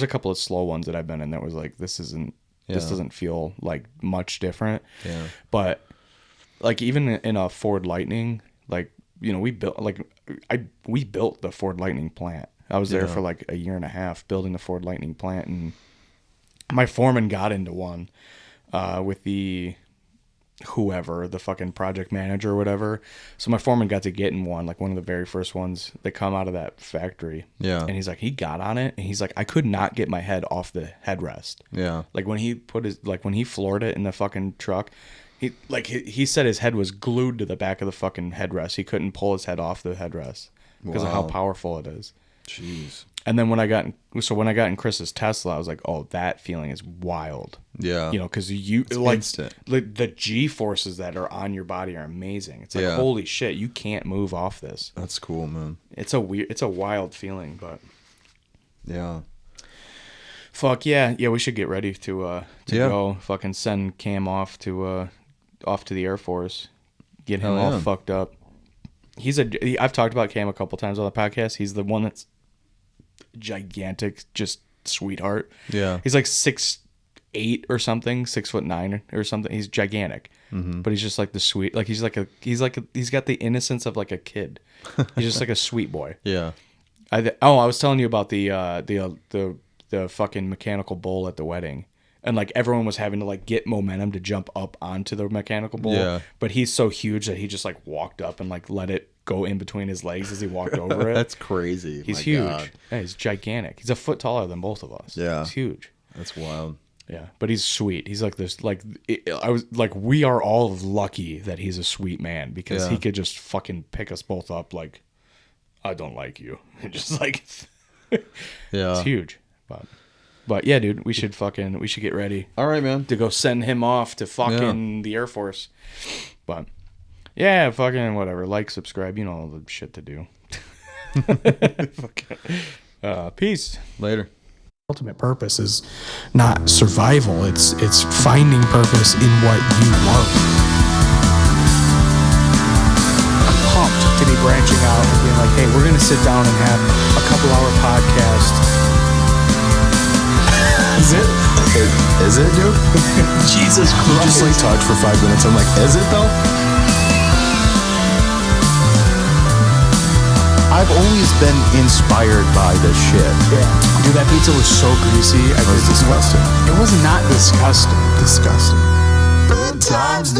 couple of slow ones that I've been in that was like, this doesn't feel like much different. Yeah. But like even in a Ford Lightning, like, you know, we built the Ford Lightning plant. I was there for like a year and a half building the Ford Lightning plant, and my foreman got into one. with the whoever, the fucking project manager or whatever. So my foreman got to get in one, like one of the very first ones that come out of that factory. Yeah. And he's like, he got on it and he's like, I could not get my head off the headrest. Yeah. Like when he when he floored it in the fucking truck, he said his head was glued to the back of the fucking headrest. He couldn't pull his head off the headrest because of how powerful it is. Jeez. And then when I got in Chris's Tesla, I was like, oh, that feeling is wild. Yeah. You know, because instant. The G forces that are on your body are amazing. It's like, holy shit, you can't move off this. That's cool, man. It's a wild feeling, but yeah. Fuck yeah. Yeah, we should get ready to go fucking send Cam off to the Air Force. Get him all fucked up. I've talked about Cam a couple times on the podcast. He's the one that's gigantic, just sweetheart. Yeah. He's like 6'8" or something, 6'9" or something. He's gigantic. Mm-hmm. But he's just like the sweet, like he's got the innocence of like a kid. He's just like a sweet boy. Yeah. I was telling you about the fucking mechanical bull at the wedding. And like everyone was having to like get momentum to jump up onto the mechanical bull. Yeah. But he's so huge that he just like walked up and like let it go in between his legs as he walked over it. That's crazy. He's huge. Yeah, he's gigantic. He's a foot taller than both of us. Yeah. He's huge. That's wild. Yeah. But he's sweet. He's like this, like, we are all lucky that he's a sweet man because he could just fucking pick us both up like, I don't like you. Just like, it's huge. But yeah, dude, we should get ready. All right, man. To go send him off to fucking the Air Force. But yeah, fucking whatever. Like, subscribe, you know all the shit to do. Peace. Later. Ultimate purpose is not survival. It's finding purpose in what you love. I'm pumped to be branching out and being like, hey, we're gonna sit down and have a couple-hour podcast. Is it, dude? Jesus Christ. You just like talked for 5 minutes. I'm like, is it though? I've always been inspired by this shit. Yeah. Dude, that pizza was so greasy. It was disgusting. It was not disgusting. Disgusting. Good times.